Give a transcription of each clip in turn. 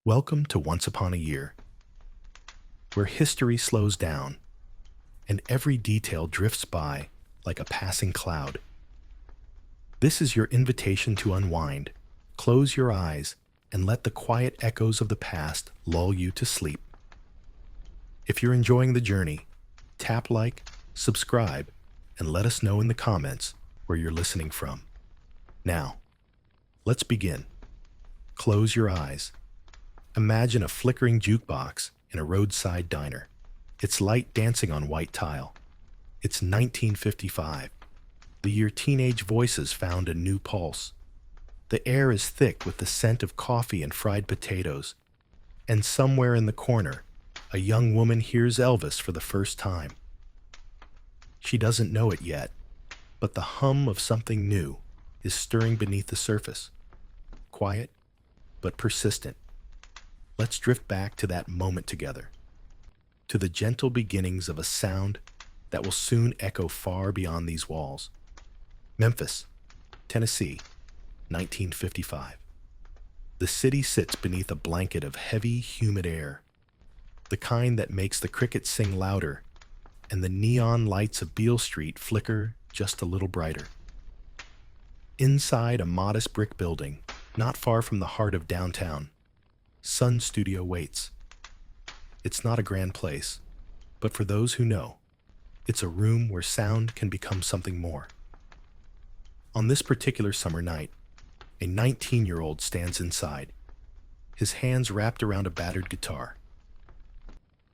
Welcome to Once Upon a Year, where history slows down and every detail drifts by like a passing cloud. This is your invitation to unwind, close your eyes, and let the quiet echoes of the past lull you to sleep. If you're enjoying the journey, tap like, subscribe, and let us know in the comments where you're listening from. Now, let's begin. Close your eyes. Imagine a flickering jukebox in a roadside diner, its light dancing on white tile. It's 1955, the year teenage voices found a new pulse. The air is thick with the scent of coffee and fried potatoes, and somewhere in the corner, a young woman hears Elvis for the first time. She doesn't know it yet, but the hum of something new is stirring beneath the surface. Quiet, but persistent. Let's drift back to that moment together, to the gentle beginnings of a sound that will soon echo far beyond these walls. Memphis, Tennessee, 1955. The city sits beneath a blanket of heavy, humid air, the kind that makes the crickets sing louder and the neon lights of Beale Street flicker just a little brighter. Inside a modest brick building, not far from the heart of downtown, Sun Studio waits. It's not a grand place, but for those who know, it's a room where sound can become something more. On this particular summer night, a 19-year-old stands inside, his hands wrapped around a battered guitar.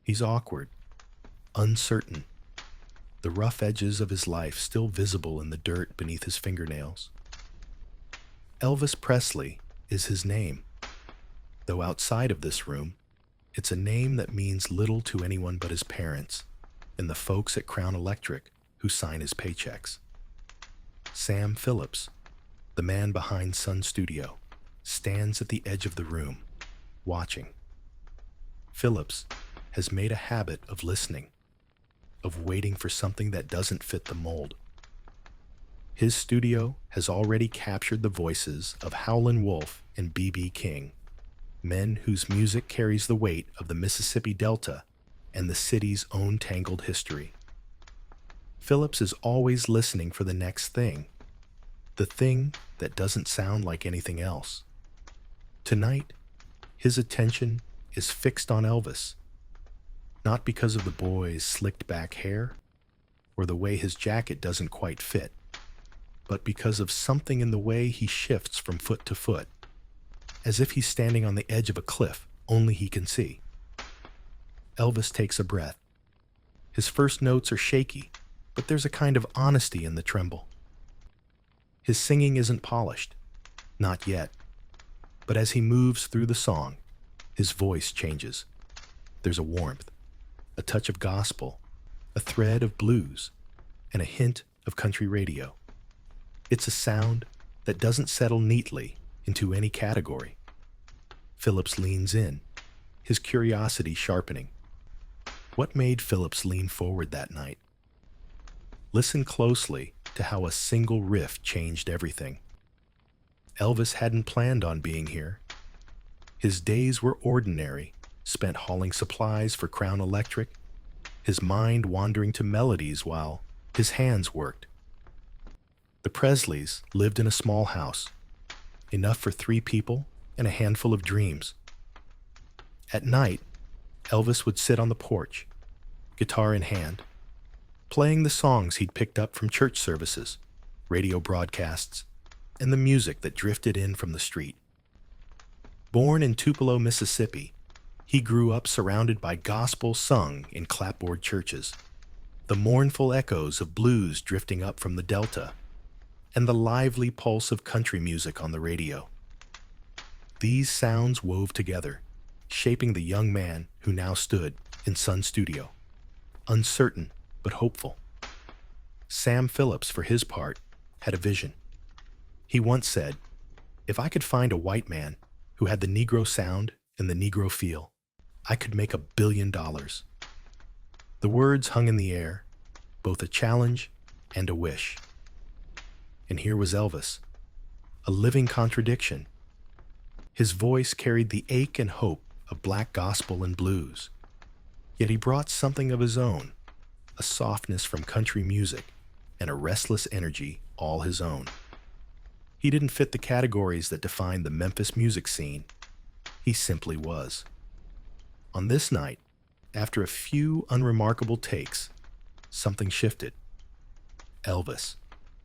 He's awkward, uncertain, the rough edges of his life still visible in the dirt beneath his fingernails. Elvis Presley is his name. Though outside of this room, it's a name that means little to anyone but his parents and the folks at Crown Electric who sign his paychecks. Sam Phillips, the man behind Sun Studio, stands at the edge of the room, watching. Phillips has made a habit of listening, of waiting for something that doesn't fit the mold. His studio has already captured the voices of Howlin' Wolf and B.B. King, men whose music carries the weight of the Mississippi Delta and the city's own tangled history. Phillips is always listening for the next thing, the thing that doesn't sound like anything else. Tonight, his attention is fixed on Elvis, not because of the boy's slicked back hair or the way his jacket doesn't quite fit, but because of something in the way he shifts from foot to foot, as if he's standing on the edge of a cliff only he can see. Elvis takes a breath. His first notes are shaky, but there's a kind of honesty in the tremble. His singing isn't polished, not yet, but as he moves through the song, his voice changes. There's a warmth, a touch of gospel, a thread of blues, and a hint of country radio. It's a sound that doesn't settle neatly into any category. Phillips leans in, his curiosity sharpening. What made Phillips lean forward that night? Listen closely to how a single riff changed everything. Elvis hadn't planned on being here. His days were ordinary, spent hauling supplies for Crown Electric, his mind wandering to melodies while his hands worked. The Presleys lived in a small house, enough for 3 people and a handful of dreams. At night, Elvis would sit on the porch, guitar in hand, playing the songs he'd picked up from church services, radio broadcasts, and the music that drifted in from the street. Born in Tupelo, Mississippi, he grew up surrounded by gospel sung in clapboard churches, the mournful echoes of blues drifting up from the Delta, and the lively pulse of country music on the radio. These sounds wove together, shaping the young man who now stood in Sun Studio, uncertain but hopeful. Sam Phillips, for his part, had a vision. He once said, "If I could find a white man who had the Negro sound and the Negro feel, I could make $1 billion." The words hung in the air, both a challenge and a wish. And here was Elvis, a living contradiction. His voice carried the ache and hope of black gospel and blues. Yet he brought something of his own, a softness from country music and a restless energy all his own. He didn't fit the categories that defined the Memphis music scene. He simply was. On this night, after a few unremarkable takes, something shifted. Elvis,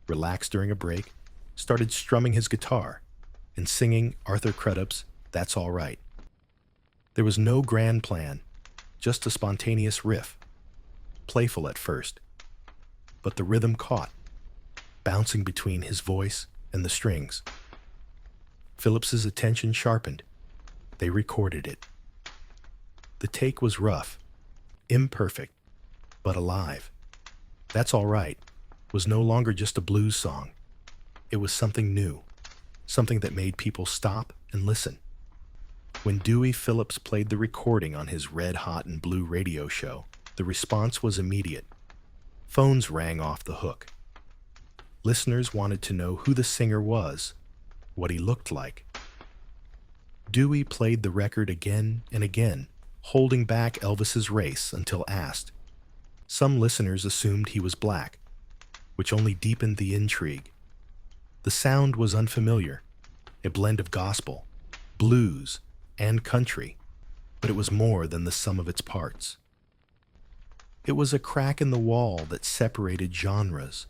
relaxed during a break, started strumming his guitar and singing Arthur Crudup's "That's All Right." There was no grand plan, just a spontaneous riff, playful at first, but the rhythm caught, bouncing between his voice and the strings. Phillips's attention sharpened. They recorded it. The take was rough, imperfect, but alive. "That's All Right" was no longer just a blues song. It was something new, something that made people stop and listen. When Dewey Phillips played the recording on his Red Hot and Blue radio show, the response was immediate. Phones rang off the hook. Listeners wanted to know who the singer was, what he looked like. Dewey played the record again and again, holding back Elvis's race until asked. Some listeners assumed he was black, which only deepened the intrigue. The sound was unfamiliar, a blend of gospel, blues, and country, but it was more than the sum of its parts. It was a crack in the wall that separated genres,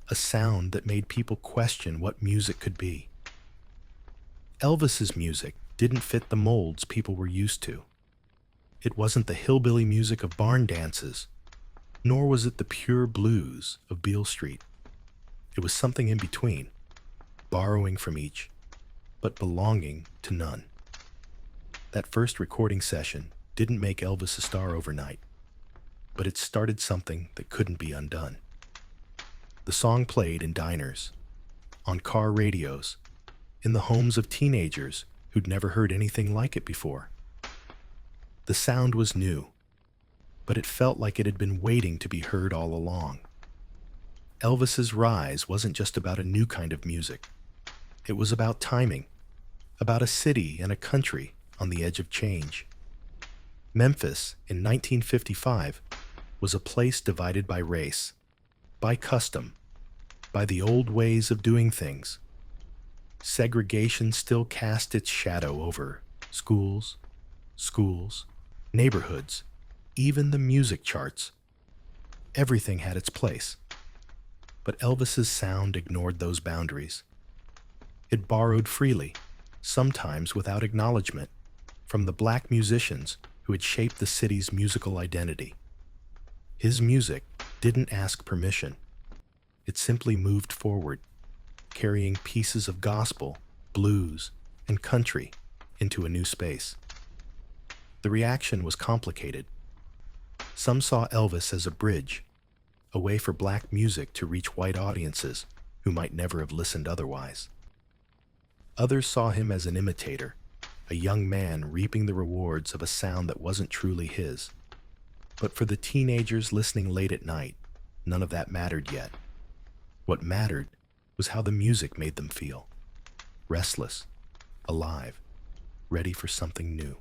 a sound that made people question what music could be. Elvis's music didn't fit the molds people were used to. It wasn't the hillbilly music of barn dances, nor was it the pure blues of Beale Street. It was something in between, borrowing from each, but belonging to none. That first recording session didn't make Elvis a star overnight, but it started something that couldn't be undone. The song played in diners, on car radios, in the homes of teenagers who'd never heard anything like it before. The sound was new, but it felt like it had been waiting to be heard all along. Elvis's rise wasn't just about a new kind of music. It was about timing, about a city and a country on the edge of change. Memphis, in 1955, was a place divided by race, by custom, by the old ways of doing things. Segregation still cast its shadow over schools, neighborhoods, even the music charts. Everything had its place. But Elvis's sound ignored those boundaries. It borrowed freely, sometimes without acknowledgement, from the black musicians who had shaped the city's musical identity. His music didn't ask permission. It simply moved forward, carrying pieces of gospel, blues, and country into a new space. The reaction was complicated. Some saw Elvis as a bridge, a way for black music to reach white audiences who might never have listened otherwise. Others saw him as an imitator, a young man reaping the rewards of a sound that wasn't truly his. But for the teenagers listening late at night, none of that mattered yet. What mattered was how the music made them feel. Restless, alive, ready for something new.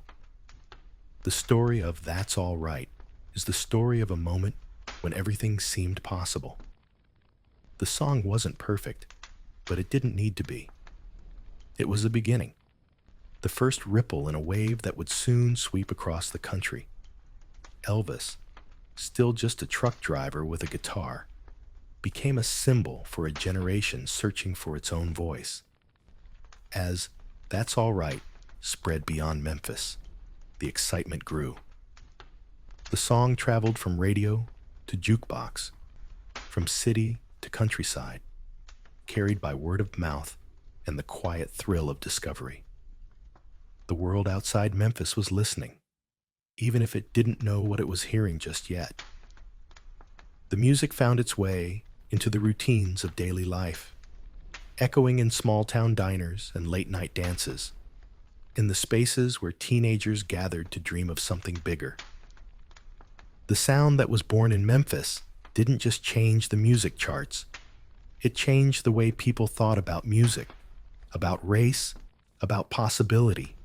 The story of "That's All Right" is the story of a moment when everything seemed possible. The song wasn't perfect, but it didn't need to be. It was a beginning, the first ripple in a wave that would soon sweep across the country. Elvis, still just a truck driver with a guitar, became a symbol for a generation searching for its own voice. As "That's All Right" spread beyond Memphis, the excitement grew. The song traveled from radio to jukebox, from city to countryside, carried by word of mouth and the quiet thrill of discovery. The world outside Memphis was listening, even if it didn't know what it was hearing just yet. The music found its way into the routines of daily life, echoing in small-town diners and late-night dances, in the spaces where teenagers gathered to dream of something bigger. The sound that was born in Memphis didn't just change the music charts. It changed the way people thought about music, about race, about possibility.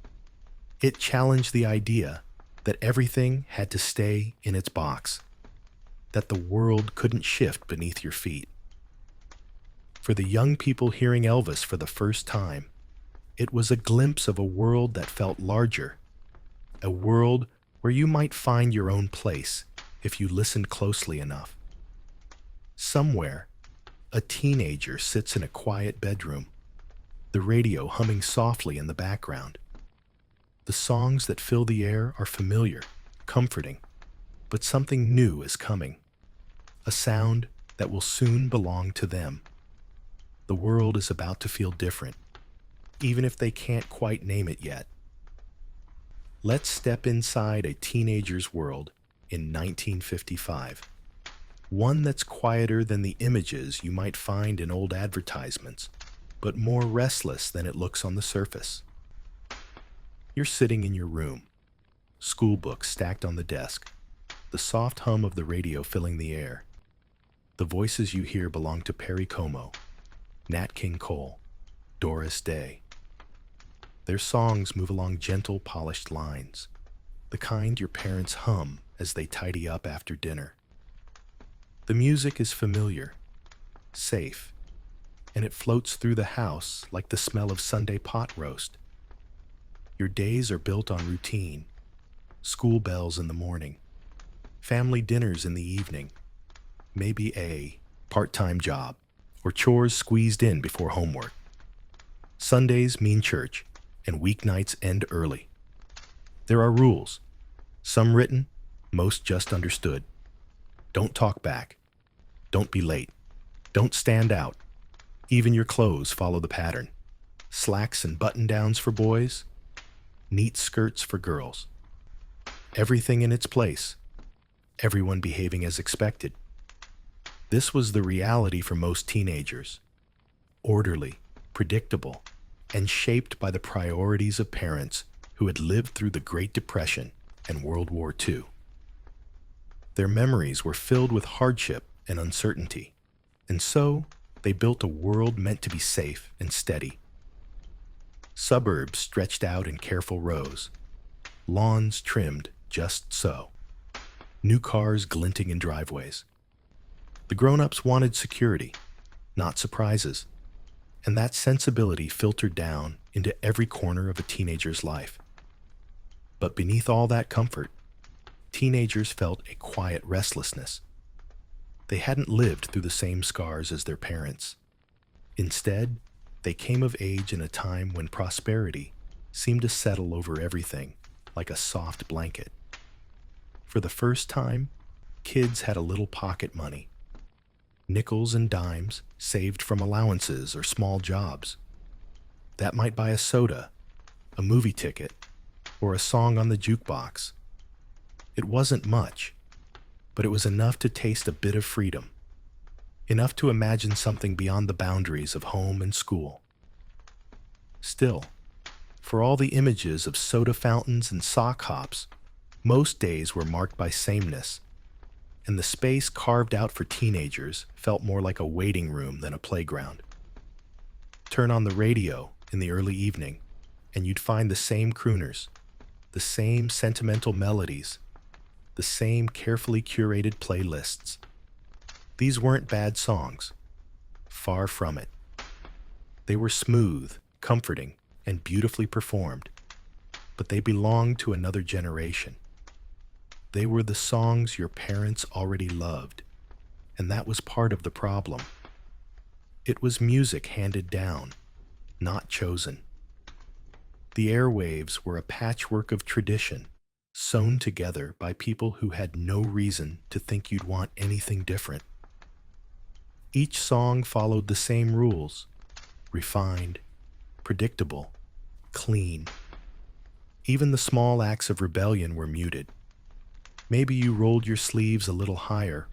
It challenged the idea that everything had to stay in its box, that the world couldn't shift beneath your feet. For the young people hearing Elvis for the first time, it was a glimpse of a world that felt larger, a world where you might find your own place if you listened closely enough. Somewhere, a teenager sits in a quiet bedroom, the radio humming softly in the background. The songs that fill the air are familiar, comforting, but something new is coming, a sound that will soon belong to them. The world is about to feel different, even if they can't quite name it yet. Let's step inside a teenager's world in 1955. One that's quieter than the images you might find in old advertisements, but more restless than it looks on the surface. You're sitting in your room, school books stacked on the desk, the soft hum of the radio filling the air. The voices you hear belong to Perry Como, Nat King Cole, Doris Day. Their songs move along gentle, polished lines, the kind your parents hum as they tidy up after dinner. The music is familiar, safe, and it floats through the house like the smell of Sunday pot roast. Your days are built on routine, school bells in the morning, family dinners in the evening, maybe a part-time job, or chores squeezed in before homework. Sundays mean church, and weeknights end early. There are rules, some written, most just understood. Don't talk back. Don't be late. Don't stand out. Even your clothes follow the pattern. Slacks and button-downs for boys, neat skirts for girls. Everything in its place. Everyone behaving as expected. This was the reality for most teenagers. Orderly, predictable, and shaped by the priorities of parents who had lived through the Great Depression and World War II. Their memories were filled with hardship and uncertainty, and so they built a world meant to be safe and steady. Suburbs stretched out in careful rows, lawns trimmed just so, new cars glinting in driveways. The grown-ups wanted security, not surprises, and that sensibility filtered down into every corner of a teenager's life. But beneath all that comfort, teenagers felt a quiet restlessness. They hadn't lived through the same scars as their parents. Instead, they came of age in a time when prosperity seemed to settle over everything like a soft blanket. For the first time, kids had a little pocket money, nickels and dimes saved from allowances or small jobs. That might buy a soda, a movie ticket, or a song on the jukebox. It wasn't much, but it was enough to taste a bit of freedom, enough to imagine something beyond the boundaries of home and school. Still, for all the images of soda fountains and sock hops, most days were marked by sameness, and the space carved out for teenagers felt more like a waiting room than a playground. Turn on the radio in the early evening, and you'd find the same crooners, the same sentimental melodies, the same carefully curated playlists. These weren't bad songs. Far from it. They were smooth, comforting, and beautifully performed, but they belonged to another generation. They were the songs your parents already loved, and that was part of the problem. It was music handed down, not chosen. The airwaves were a patchwork of tradition, sewn together by people who had no reason to think you'd want anything different. Each song followed the same rules, refined, predictable, clean. Even the small acts of rebellion were muted. Maybe you rolled your sleeves a little higher,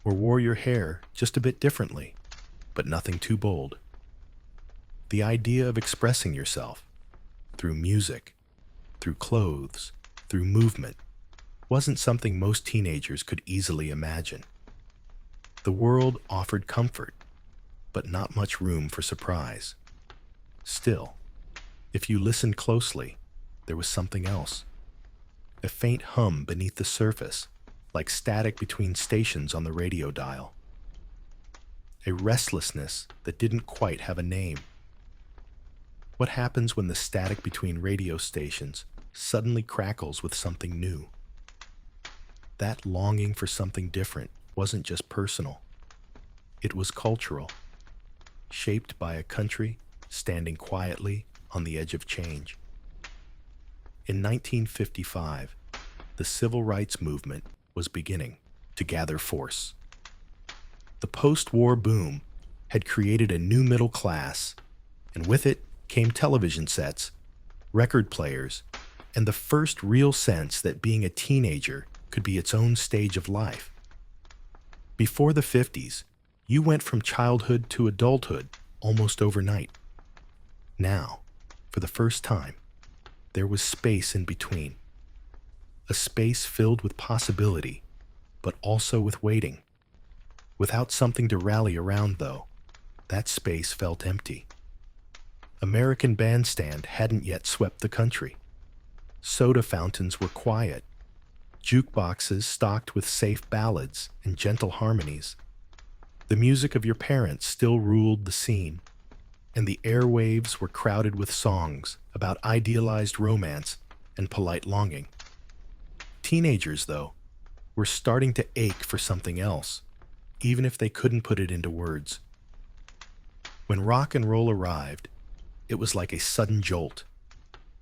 or wore your hair just a bit differently, but nothing too bold. The idea of expressing yourself, through music, through clothes, through movement, wasn't something most teenagers could easily imagine. The world offered comfort, but not much room for surprise. Still, If you listened closely, there was something else. A faint hum beneath the surface, like static between stations on the radio dial. A restlessness that didn't quite have a name. What happens when the static between radio stations suddenly crackles with something new? That longing for something different wasn't just personal. It was cultural, shaped by a country standing quietly on the edge of change. In 1955, the civil rights movement was beginning to gather force. The post-war boom had created a new middle class, and with it came television sets, record players, and the first real sense that being a teenager could be its own stage of life. Before the 50s, you went from childhood to adulthood almost overnight. Now, for the first time, there was space in between. A space filled with possibility, but also with waiting. Without something to rally around, though, that space felt empty. American Bandstand hadn't yet swept the country. Soda fountains were quiet. Jukeboxes stocked with safe ballads and gentle harmonies. The music of your parents still ruled the scene, and the airwaves were crowded with songs about idealized romance and polite longing. Teenagers, though, were starting to ache for something else, even if they couldn't put it into words. When rock and roll arrived, it was like a sudden jolt,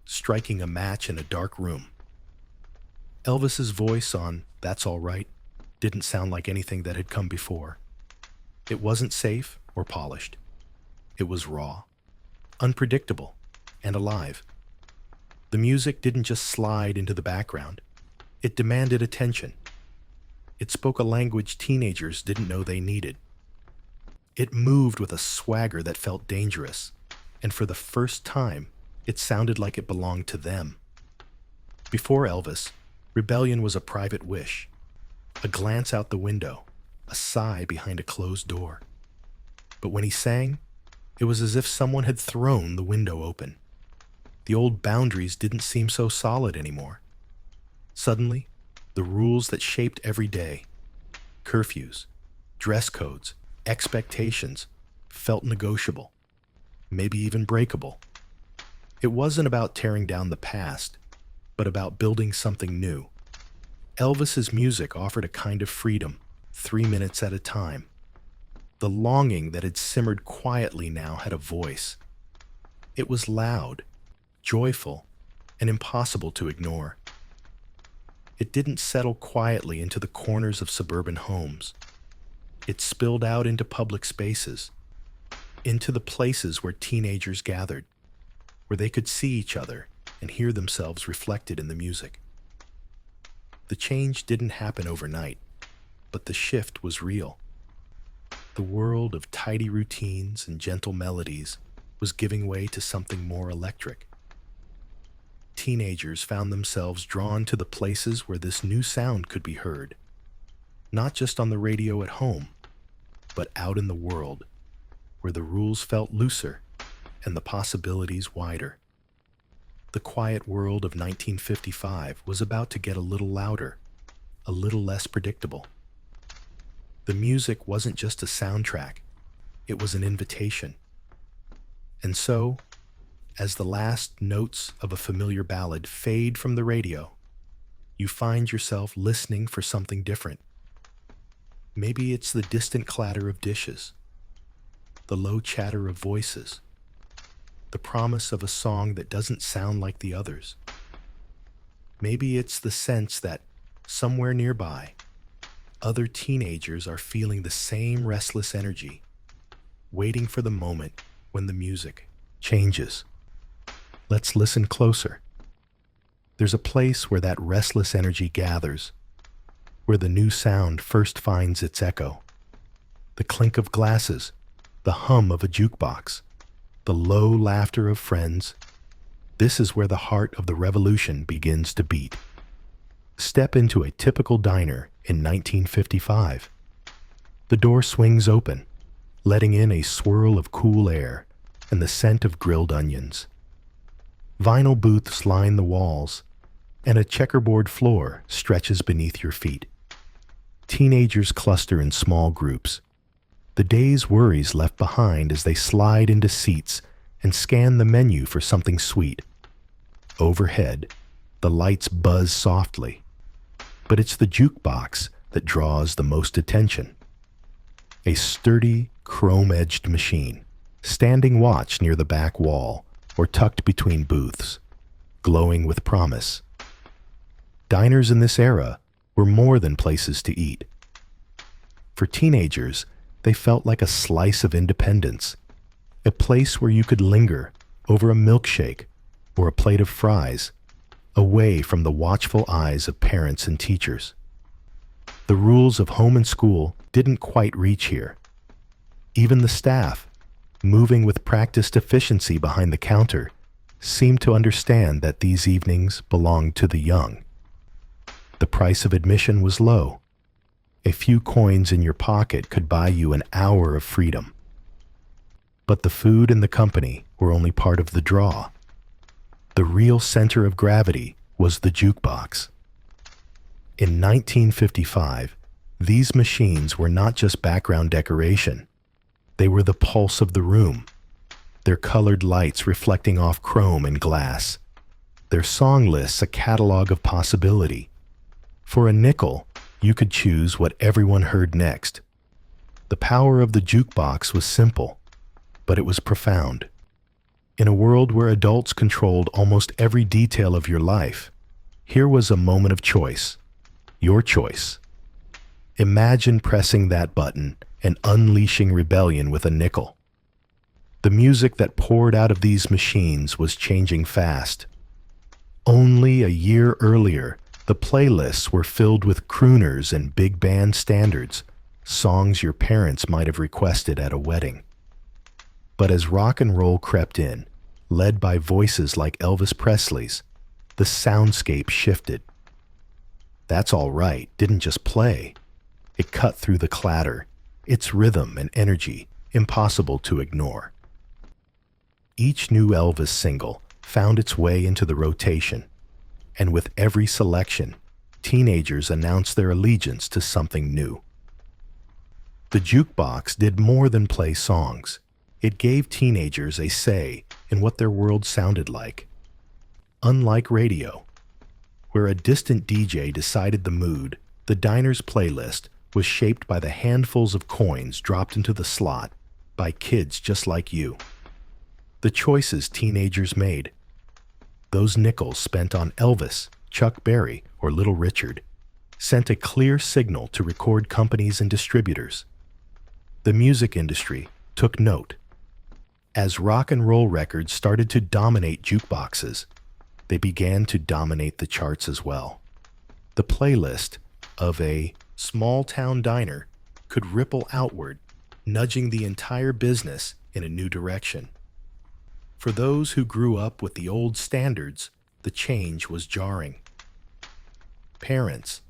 striking a match in a dark room. Elvis's voice on "That's All Right" didn't sound like anything that had come before. It wasn't safe or polished. It was raw, unpredictable, and alive. The music didn't just slide into the background. It demanded attention. It spoke a language teenagers didn't know they needed. It moved with a swagger that felt dangerous, and for the first time, it sounded like it belonged to them. Before Elvis, rebellion was a private wish, a glance out the window, a sigh behind a closed door. But when he sang, it was as if someone had thrown the window open. The old boundaries didn't seem so solid anymore. Suddenly, the rules that shaped every day, curfews, dress codes, expectations, felt negotiable, maybe even breakable. It wasn't about tearing down the past, but about building something new. Elvis's music offered a kind of freedom, 3 minutes at a time. The longing that had simmered quietly now had a voice. It was loud, joyful, and impossible to ignore. It didn't settle quietly into the corners of suburban homes. It spilled out into public spaces, into the places where teenagers gathered, where they could see each other and hear themselves reflected in the music. The change didn't happen overnight, but the shift was real. The world of tidy routines and gentle melodies was giving way to something more electric. Teenagers found themselves drawn to the places where this new sound could be heard, not just on the radio at home, but out in the world, where the rules felt looser and the possibilities wider. The quiet world of 1955 was about to get a little louder, a little less predictable. The music wasn't just a soundtrack, it was an invitation. And so, as the last notes of a familiar ballad fade from the radio, you find yourself listening for something different. Maybe it's the distant clatter of dishes, the low chatter of voices, the promise of a song that doesn't sound like the others. Maybe it's the sense that somewhere nearby, other teenagers are feeling the same restless energy, waiting for the moment when the music changes. Let's listen closer. There's a place where that restless energy gathers, where the new sound first finds its echo. The clink of glasses, the hum of a jukebox, the low laughter of friends. This is where the heart of the revolution begins to beat. Step into a typical diner in 1955. The door swings open, letting in a swirl of cool air and the scent of grilled onions. Vinyl booths line the walls, and a checkerboard floor stretches beneath your feet. Teenagers cluster in small groups, the day's worries left behind as they slide into seats and scan the menu for something sweet. Overhead, the lights buzz softly, but it's the jukebox that draws the most attention. A sturdy, chrome-edged machine, standing watch near the back wall or tucked between booths, glowing with promise. Diners in this era were more than places to eat. For teenagers, they felt like a slice of independence, a place where you could linger over a milkshake or a plate of fries, away from the watchful eyes of parents and teachers. The rules of home and school didn't quite reach here. Even the staff, moving with practiced efficiency behind the counter, seemed to understand that these evenings belonged to the young. The price of admission was low. A few coins in your pocket could buy you an hour of freedom. But the food and the company were only part of the draw. The real center of gravity was the jukebox. In 1955, these machines were not just background decoration. They were the pulse of the room, their colored lights reflecting off chrome and glass, their song lists a catalog of possibility. For a nickel, you could choose what everyone heard next. The power of the jukebox was simple, but it was profound. In a world where adults controlled almost every detail of your life, here was a moment of choice. Your choice. Imagine pressing that button and unleashing rebellion with a nickel. The music that poured out of these machines was changing fast. Only a year earlier, the playlists were filled with crooners and big band standards, songs your parents might have requested at a wedding. But as rock and roll crept in, led by voices like Elvis Presley's, the soundscape shifted. That's All Right didn't just play. It cut through the clatter, its rhythm and energy impossible to ignore. Each new Elvis single found its way into the rotation, and with every selection, teenagers announced their allegiance to something new. The jukebox did more than play songs. It gave teenagers a say in what their world sounded like. Unlike radio, where a distant DJ decided the mood, the diner's playlist was shaped by the handfuls of coins dropped into the slot by kids just like you. The choices teenagers made, those nickels spent on Elvis, Chuck Berry, or Little Richard, sent a clear signal to record companies and distributors. The music industry took note. As rock and roll records started to dominate jukeboxes, they began to dominate the charts as well. The playlist of a small-town diner could ripple outward, nudging the entire business in a new direction. For those who grew up with the old standards, the change was jarring. Parents,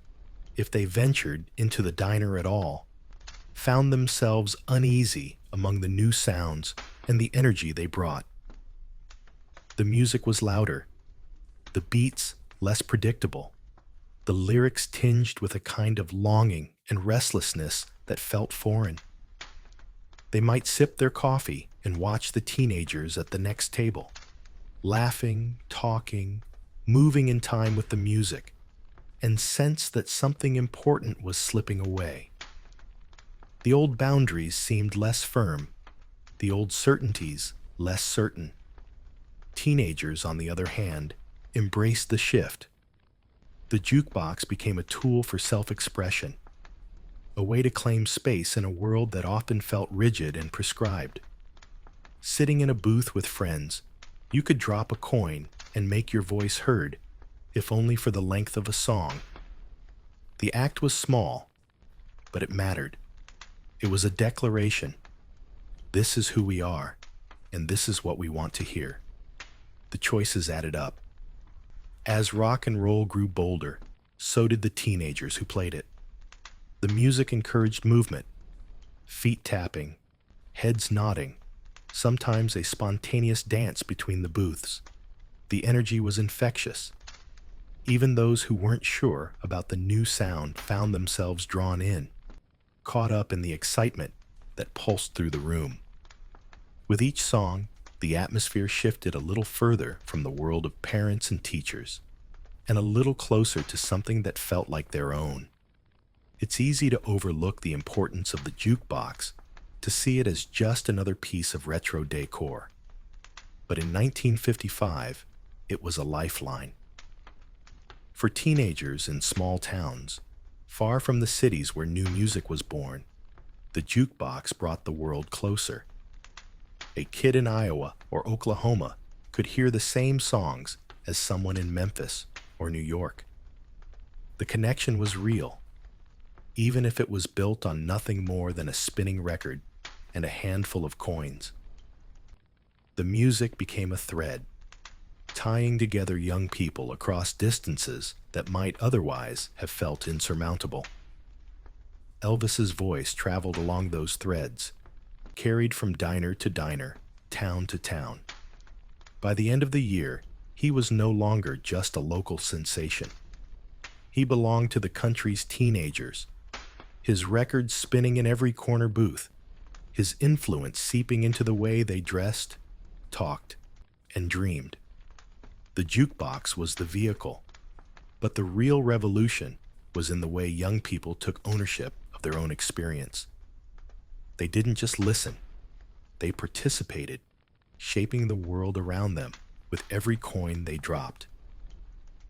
if they ventured into the diner at all, found themselves uneasy among the new sounds and the energy they brought. The music was louder, the beats less predictable, the lyrics tinged with a kind of longing and restlessness that felt foreign. They might sip their coffee and watch the teenagers at the next table, laughing, talking, moving in time with the music, and sense that something important was slipping away. The old boundaries seemed less firm, the old certainties less certain. Teenagers, on the other hand, embraced the shift. The jukebox became a tool for self-expression, a way to claim space in a world that often felt rigid and prescribed. Sitting in a booth with friends, you could drop a coin and make your voice heard, if only for the length of a song. The act was small, but it mattered. It was a declaration. This is who we are, and this is what we want to hear. The choices added up. As rock and roll grew bolder, so did the teenagers who played it. The music encouraged movement, feet tapping, heads nodding, sometimes a spontaneous dance between the booths. The energy was infectious. Even those who weren't sure about the new sound found themselves drawn in, caught up in the excitement that pulsed through the room. With each song, the atmosphere shifted a little further from the world of parents and teachers, and a little closer to something that felt like their own. It's easy to overlook the importance of the jukebox, to see it as just another piece of retro decor. But in 1955, it was a lifeline. For teenagers in small towns, far from the cities where new music was born, the jukebox brought the world closer. A kid in Iowa or Oklahoma could hear the same songs as someone in Memphis or New York. The connection was real, even if it was built on nothing more than a spinning record and a handful of coins. The music became a thread, tying together young people across distances that might otherwise have felt insurmountable. Elvis's voice traveled along those threads, carried from diner to diner, town to town. By the end of the year, he was no longer just a local sensation. He belonged to the country's teenagers, his records spinning in every corner booth, his influence seeping into the way they dressed, talked, and dreamed. The jukebox was the vehicle, but the real revolution was in the way young people took ownership of their own experience. They didn't just listen, they participated, shaping the world around them with every coin they dropped.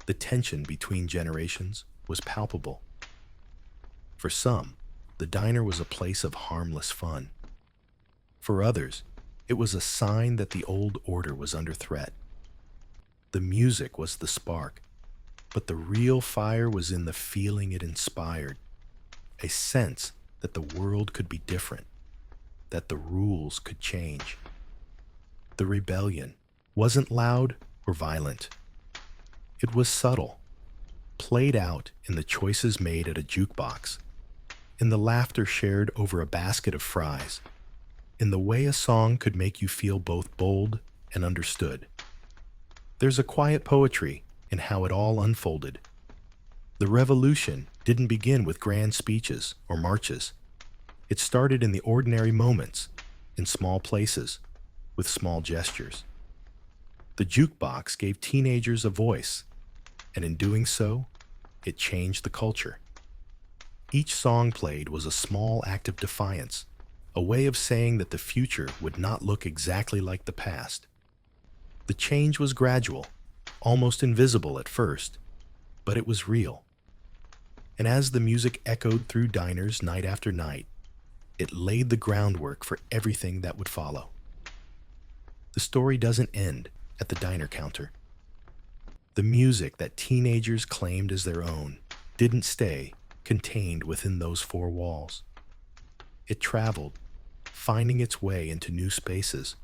The tension between generations was palpable. For some, the diner was a place of harmless fun. For others, it was a sign that the old order was under threat. The music was the spark, but the real fire was in the feeling it inspired, a sense that the world could be different, that the rules could change. The rebellion wasn't loud or violent. It was subtle, played out in the choices made at a jukebox, in the laughter shared over a basket of fries, in the way a song could make you feel both bold and understood. There's a quiet poetry in how it all unfolded. The revolution didn't begin with grand speeches or marches. It started in the ordinary moments, in small places, with small gestures. The jukebox gave teenagers a voice, and in doing so, it changed the culture. Each song played was a small act of defiance, a way of saying that the future would not look exactly like the past. The change was gradual, almost invisible at first, but it was real. And as the music echoed through diners night after night, it laid the groundwork for everything that would follow. The story doesn't end at the diner counter. The music that teenagers claimed as their own didn't stay contained within those four walls. It traveled, finding its way into new spaces,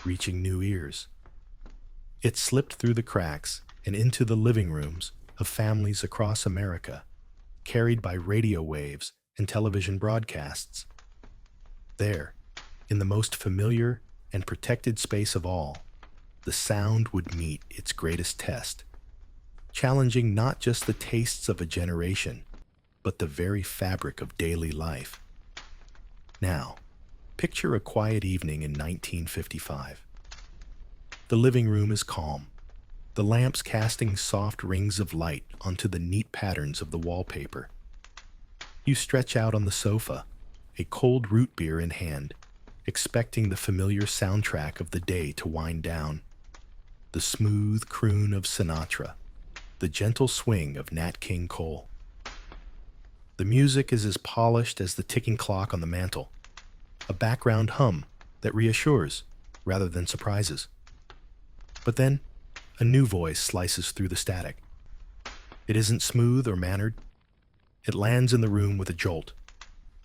reaching new ears. It slipped through the cracks and into the living rooms of families across America, carried by radio waves and television broadcasts. There, in the most familiar and protected space of all, the sound would meet its greatest test, challenging not just the tastes of a generation, but the very fabric of daily life. Now, picture a quiet evening in 1955. The living room is calm, the lamps casting soft rings of light onto the neat patterns of the wallpaper. You stretch out on the sofa, a cold root beer in hand, expecting the familiar soundtrack of the day to wind down. The smooth croon of Sinatra, the gentle swing of Nat King Cole. The music is as polished as the ticking clock on the mantel, a background hum that reassures rather than surprises. But then, a new voice slices through the static. It isn't smooth or mannered. It lands in the room with a jolt,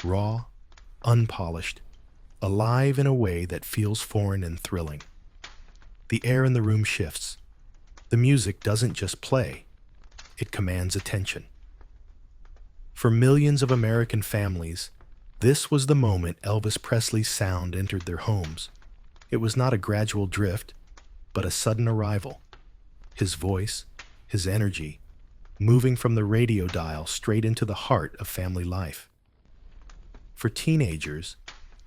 raw, unpolished, alive in a way that feels foreign and thrilling. The air in the room shifts. The music doesn't just play, it commands attention. For millions of American families, this was the moment Elvis Presley's sound entered their homes. It was not a gradual drift, but a sudden arrival, his voice, his energy, moving from the radio dial straight into the heart of family life. For teenagers,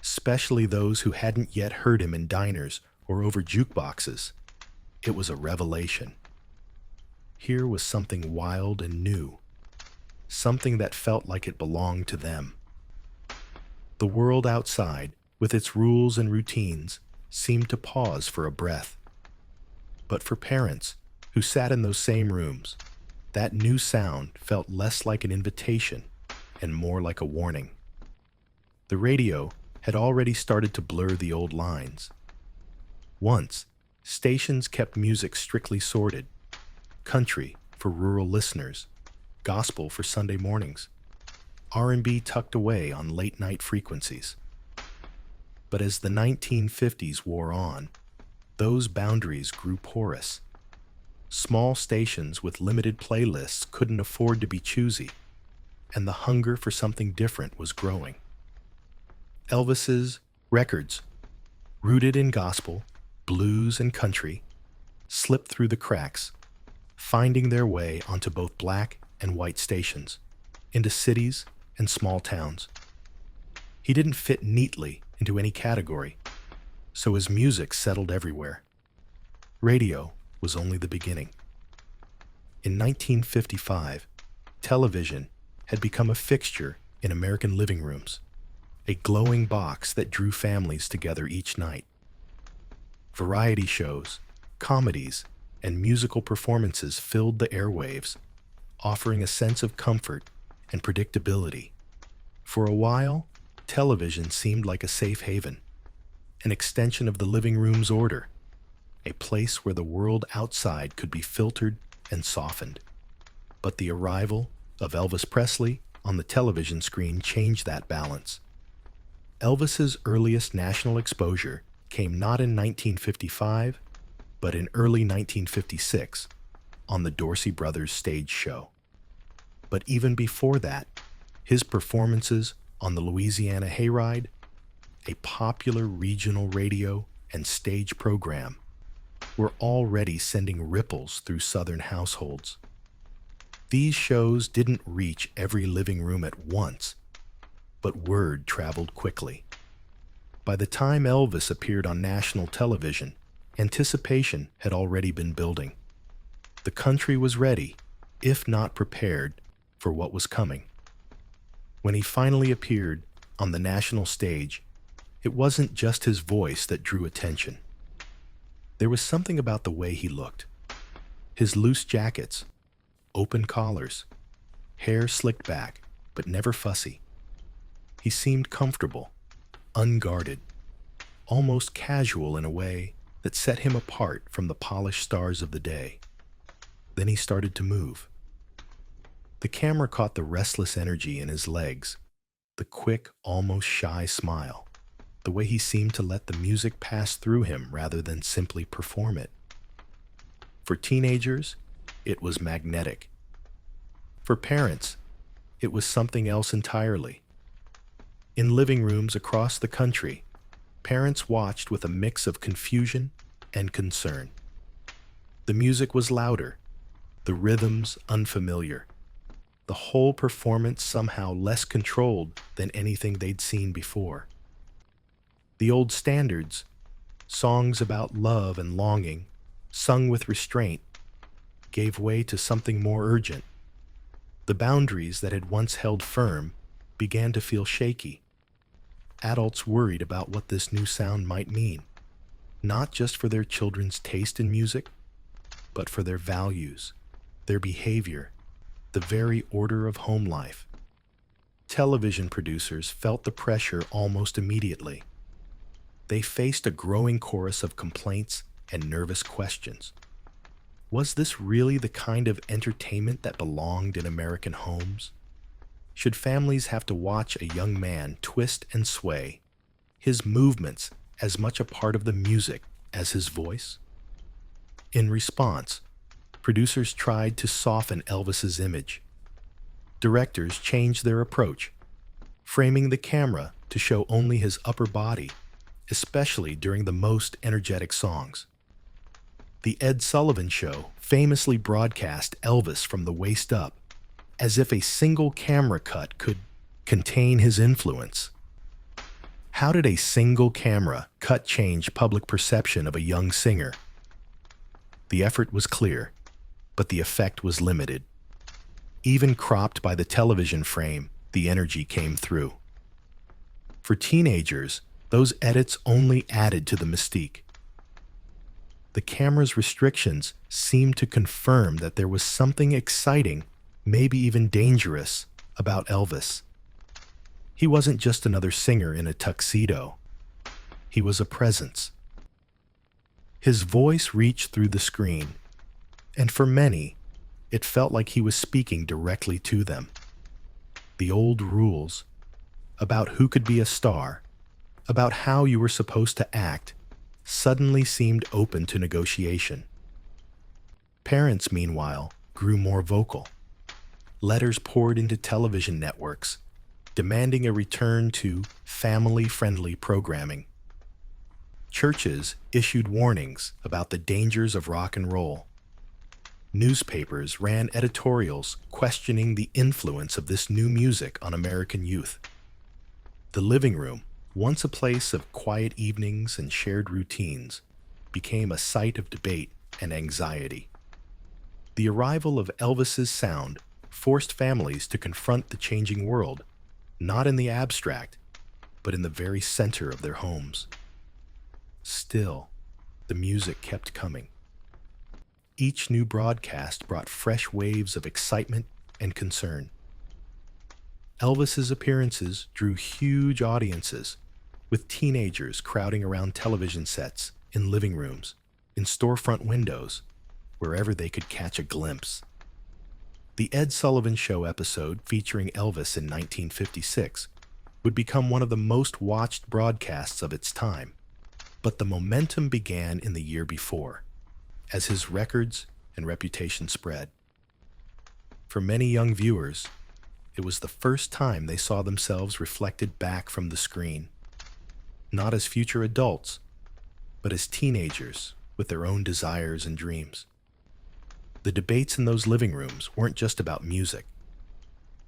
especially those who hadn't yet heard him in diners or over jukeboxes, it was a revelation. Here was something wild and new, something that felt like it belonged to them. The world outside, with its rules and routines, seemed to pause for a breath. But for parents who sat in those same rooms, that new sound felt less like an invitation and more like a warning. The radio had already started to blur the old lines. Once, stations kept music strictly sorted: country for rural listeners, gospel for Sunday mornings, R&B tucked away on late-night frequencies. But as the 1950s wore on, those boundaries grew porous. Small stations with limited playlists couldn't afford to be choosy, and the hunger for something different was growing. Elvis's records, rooted in gospel, blues, and country, slipped through the cracks, finding their way onto both black and white stations, into cities and small towns. He didn't fit neatly into any category, so his music settled everywhere. Radio was only the beginning. In 1955, television had become a fixture in American living rooms, a glowing box that drew families together each night. Variety shows, comedies, and musical performances filled the airwaves, offering a sense of comfort and predictability. For a while, television seemed like a safe haven, an extension of the living room's order, a place where the world outside could be filtered and softened. But the arrival of Elvis Presley on the television screen changed that balance. Elvis's earliest national exposure came not in 1955, but in early 1956 on the Dorsey Brothers stage show. But even before that, his performances on the Louisiana Hayride, a popular regional radio and stage program, were already sending ripples through Southern households. These shows didn't reach every living room at once, but word traveled quickly. By the time Elvis appeared on national television, anticipation had already been building. The country was ready, if not prepared, for what was coming. When he finally appeared on the national stage, it wasn't just his voice that drew attention. There was something about the way he looked. His loose jackets, open collars, hair slicked back, but never fussy. He seemed comfortable, unguarded, almost casual in a way that set him apart from the polished stars of the day. Then he started to move. The camera caught the restless energy in his legs, the quick, almost shy smile, the way he seemed to let the music pass through him rather than simply perform it. For teenagers, it was magnetic. For parents, it was something else entirely. In living rooms across the country, parents watched with a mix of confusion and concern. The music was louder, the rhythms unfamiliar, the whole performance somehow less controlled than anything they'd seen before. The old standards, songs about love and longing, sung with restraint, gave way to something more urgent. The boundaries that had once held firm began to feel shaky. Adults worried about what this new sound might mean, not just for their children's taste in music, but for their values, their behavior, the very order of home life. Television producers felt the pressure almost immediately. They faced a growing chorus of complaints and nervous questions. Was this really the kind of entertainment that belonged in American homes? Should families have to watch a young man twist and sway, his movements as much a part of the music as his voice? In response, producers tried to soften Elvis's image. Directors changed their approach, framing the camera to show only his upper body, especially during the most energetic songs. The Ed Sullivan Show famously broadcast Elvis from the waist up, as if a single camera cut could contain his influence. How did a single camera cut change public perception of a young singer? The effort was clear, but the effect was limited. Even cropped by the television frame, the energy came through. For teenagers, those edits only added to the mystique. The camera's restrictions seemed to confirm that there was something exciting, maybe even dangerous, about Elvis. He wasn't just another singer in a tuxedo. He was a presence. His voice reached through the screen, and for many, it felt like he was speaking directly to them. The old rules about who could be a star, about how you were supposed to act, suddenly seemed open to negotiation. Parents, meanwhile, grew more vocal. Letters poured into television networks, demanding a return to family-friendly programming. Churches issued warnings about the dangers of rock and roll. Newspapers ran editorials questioning the influence of this new music on American youth. The living room, once a place of quiet evenings and shared routines, became a site of debate and anxiety. The arrival of Elvis's sound forced families to confront the changing world, not in the abstract, but in the very center of their homes. Still, the music kept coming. Each new broadcast brought fresh waves of excitement and concern. Elvis's appearances drew huge audiences, with teenagers crowding around television sets, in living rooms, in storefront windows, wherever they could catch a glimpse. The Ed Sullivan Show episode featuring Elvis in 1956 would become one of the most watched broadcasts of its time, but the momentum began in the year before, as his records and reputation spread. For many young viewers, it was the first time they saw themselves reflected back from the screen, not as future adults, but as teenagers with their own desires and dreams. The debates in those living rooms weren't just about music.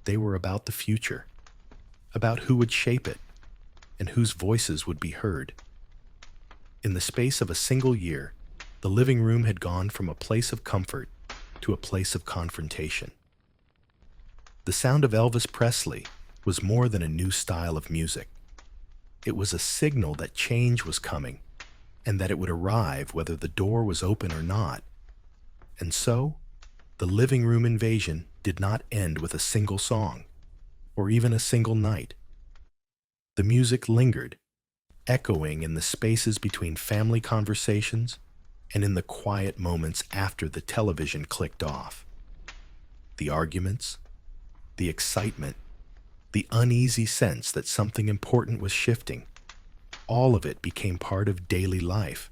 They were about the future, about who would shape it, and whose voices would be heard. In the space of a single year, the living room had gone from a place of comfort to a place of confrontation. The sound of Elvis Presley was more than a new style of music. It was a signal that change was coming, and that it would arrive whether the door was open or not. And so, the living room invasion did not end with a single song, or even a single night. The music lingered, echoing in the spaces between family conversations and in the quiet moments after the television clicked off. The arguments, the excitement, the uneasy sense that something important was shifting, all of it became part of daily life.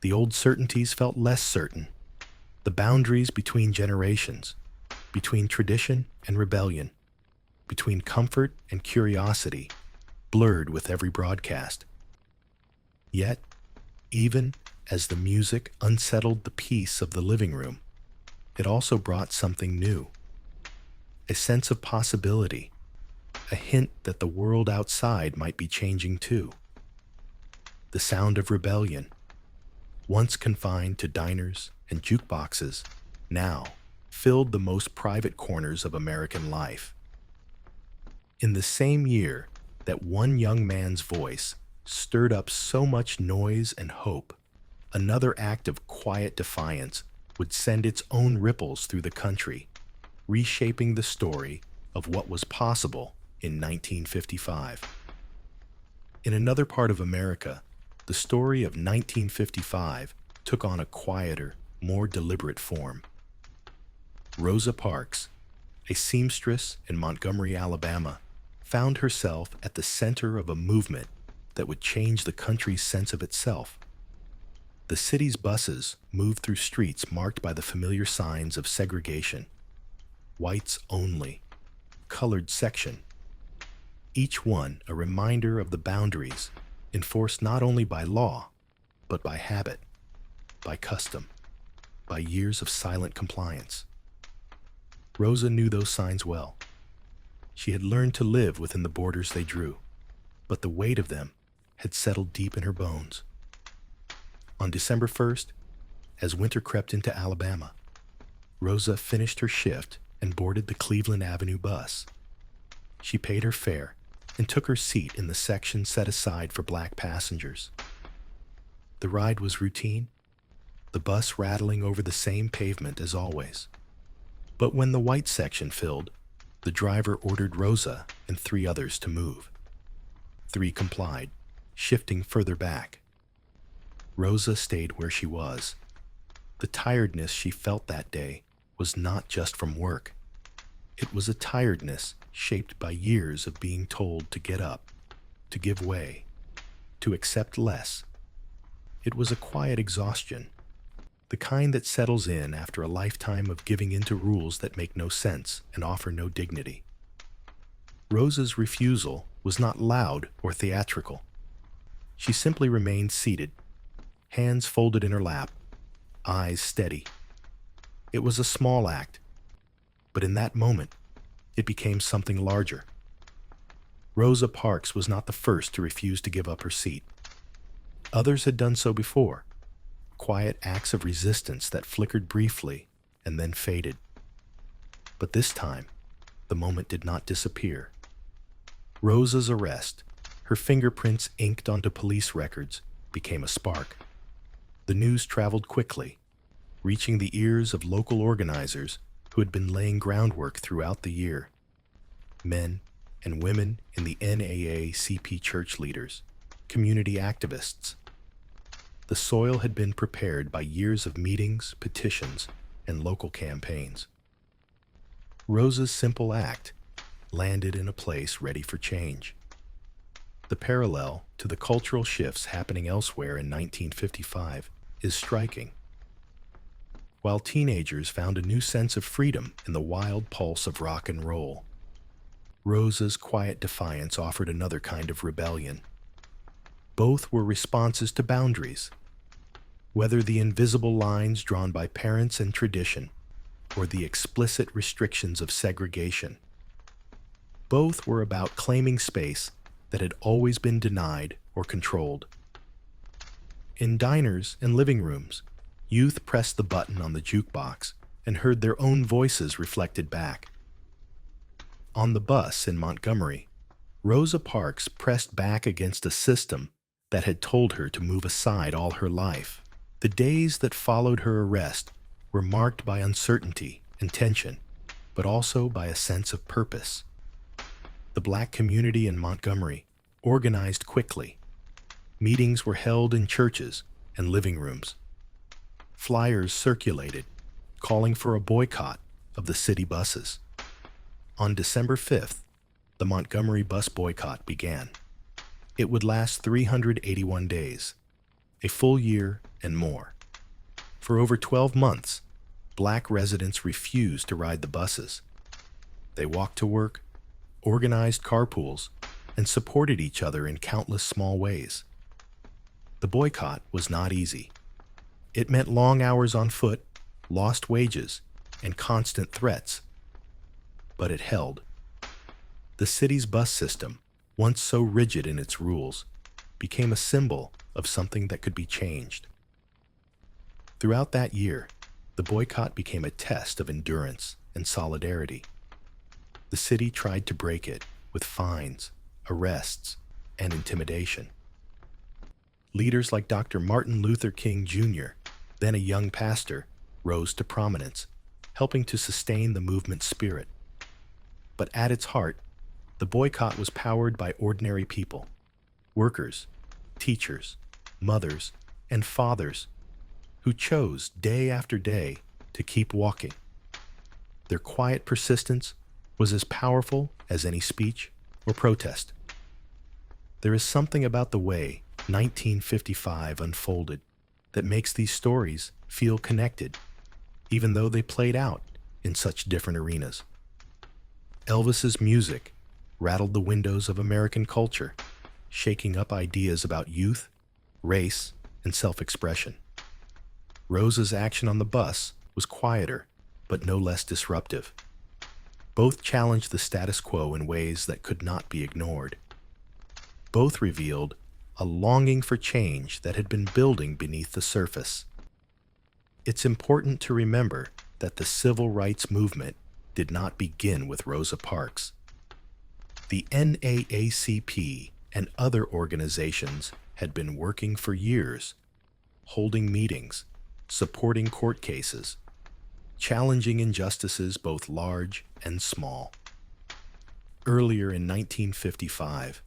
The old certainties felt less certain. The boundaries between generations, between tradition and rebellion, between comfort and curiosity, blurred with every broadcast. Yet, even as the music unsettled the peace of the living room, it also brought something new. A sense of possibility, a hint that the world outside might be changing too. The sound of rebellion, once confined to diners and jukeboxes, now filled the most private corners of American life. In the same year that one young man's voice stirred up so much noise and hope, another act of quiet defiance would send its own ripples through the country, reshaping the story of what was possible in 1955. In another part of America, the story of 1955 took on a quieter, more deliberate form. Rosa Parks, a seamstress in Montgomery, Alabama, found herself at the center of a movement that would change the country's sense of itself. The city's buses moved through streets marked by the familiar signs of segregation: whites only, colored section, each one a reminder of the boundaries enforced not only by law, but by habit. by custom, by years of silent compliance. Rosa knew those signs well. She had learned to live within the borders they drew, but the weight of them had settled deep in her bones. On December 1st, as winter crept into Alabama, Rosa finished her shift and boarded the Cleveland Avenue bus. She paid her fare and took her seat in the section set aside for black passengers. The ride was routine, the bus rattling over the same pavement as always. But when the white section filled, the driver ordered Rosa and 3 others to move. 3 complied, shifting further back. Rosa stayed where she was. The tiredness she felt that day was not just from work. It was a tiredness shaped by years of being told to get up, to give way, to accept less. It was a quiet exhaustion, the kind that settles in after a lifetime of giving in to rules that make no sense and offer no dignity. Rosa's refusal was not loud or theatrical. She simply remained seated, hands folded in her lap, eyes steady. It was a small act, but in that moment, it became something larger. Rosa Parks was not the first to refuse to give up her seat. Others had done so before, quiet acts of resistance that flickered briefly and then faded. But this time, the moment did not disappear. Rosa's arrest, her fingerprints inked onto police records, became a spark. The news traveled quickly, reaching the ears of local organizers who had been laying groundwork throughout the year. Men and women in the NAACP church leaders, community activists. The soil had been prepared by years of meetings, petitions, and local campaigns. Rosa's simple act landed in a place ready for change. The parallel to the cultural shifts happening elsewhere in 1955 is striking. While teenagers found a new sense of freedom in the wild pulse of rock and roll, Rosa's quiet defiance offered another kind of rebellion. Both were responses to boundaries, whether the invisible lines drawn by parents and tradition or the explicit restrictions of segregation. Both were about claiming space that had always been denied or controlled. In diners and living rooms, youth pressed the button on the jukebox and heard their own voices reflected back. On the bus in Montgomery, Rosa Parks pressed back against a system that had told her to move aside all her life. The days that followed her arrest were marked by uncertainty and tension, but also by a sense of purpose. The black community in Montgomery organized quickly. Meetings were held in churches and living rooms. Flyers circulated, calling for a boycott of the city buses. On December 5th, the Montgomery bus boycott began. It would last 381 days, a full year and more. For over 12 months, black residents refused to ride the buses. They walked to work, organized carpools, and supported each other in countless small ways. The boycott was not easy. It meant long hours on foot, lost wages, and constant threats. But it held. The city's bus system, once so rigid in its rules, became a symbol of something that could be changed. Throughout that year, the boycott became a test of endurance and solidarity. The city tried to break it with fines, arrests, and intimidation. Leaders like Dr. Martin Luther King Jr., then a young pastor, rose to prominence, helping to sustain the movement's spirit. But at its heart, the boycott was powered by ordinary people, workers, teachers, mothers, and fathers, who chose day after day to keep walking. Their quiet persistence was as powerful as any speech or protest. There is something about the way 1955 unfolded that makes these stories feel connected, even though they played out in such different arenas. Elvis's music rattled the windows of American culture, shaking up ideas about youth, race, and self-expression. Rosa's action on the bus was quieter, but no less disruptive. Both challenged the status quo in ways that could not be ignored. Both revealed a longing for change that had been building beneath the surface. It's important to remember that the civil rights movement did not begin with Rosa Parks. The NAACP and other organizations had been working for years, holding meetings, supporting court cases, challenging injustices both large and small. Earlier in 1955,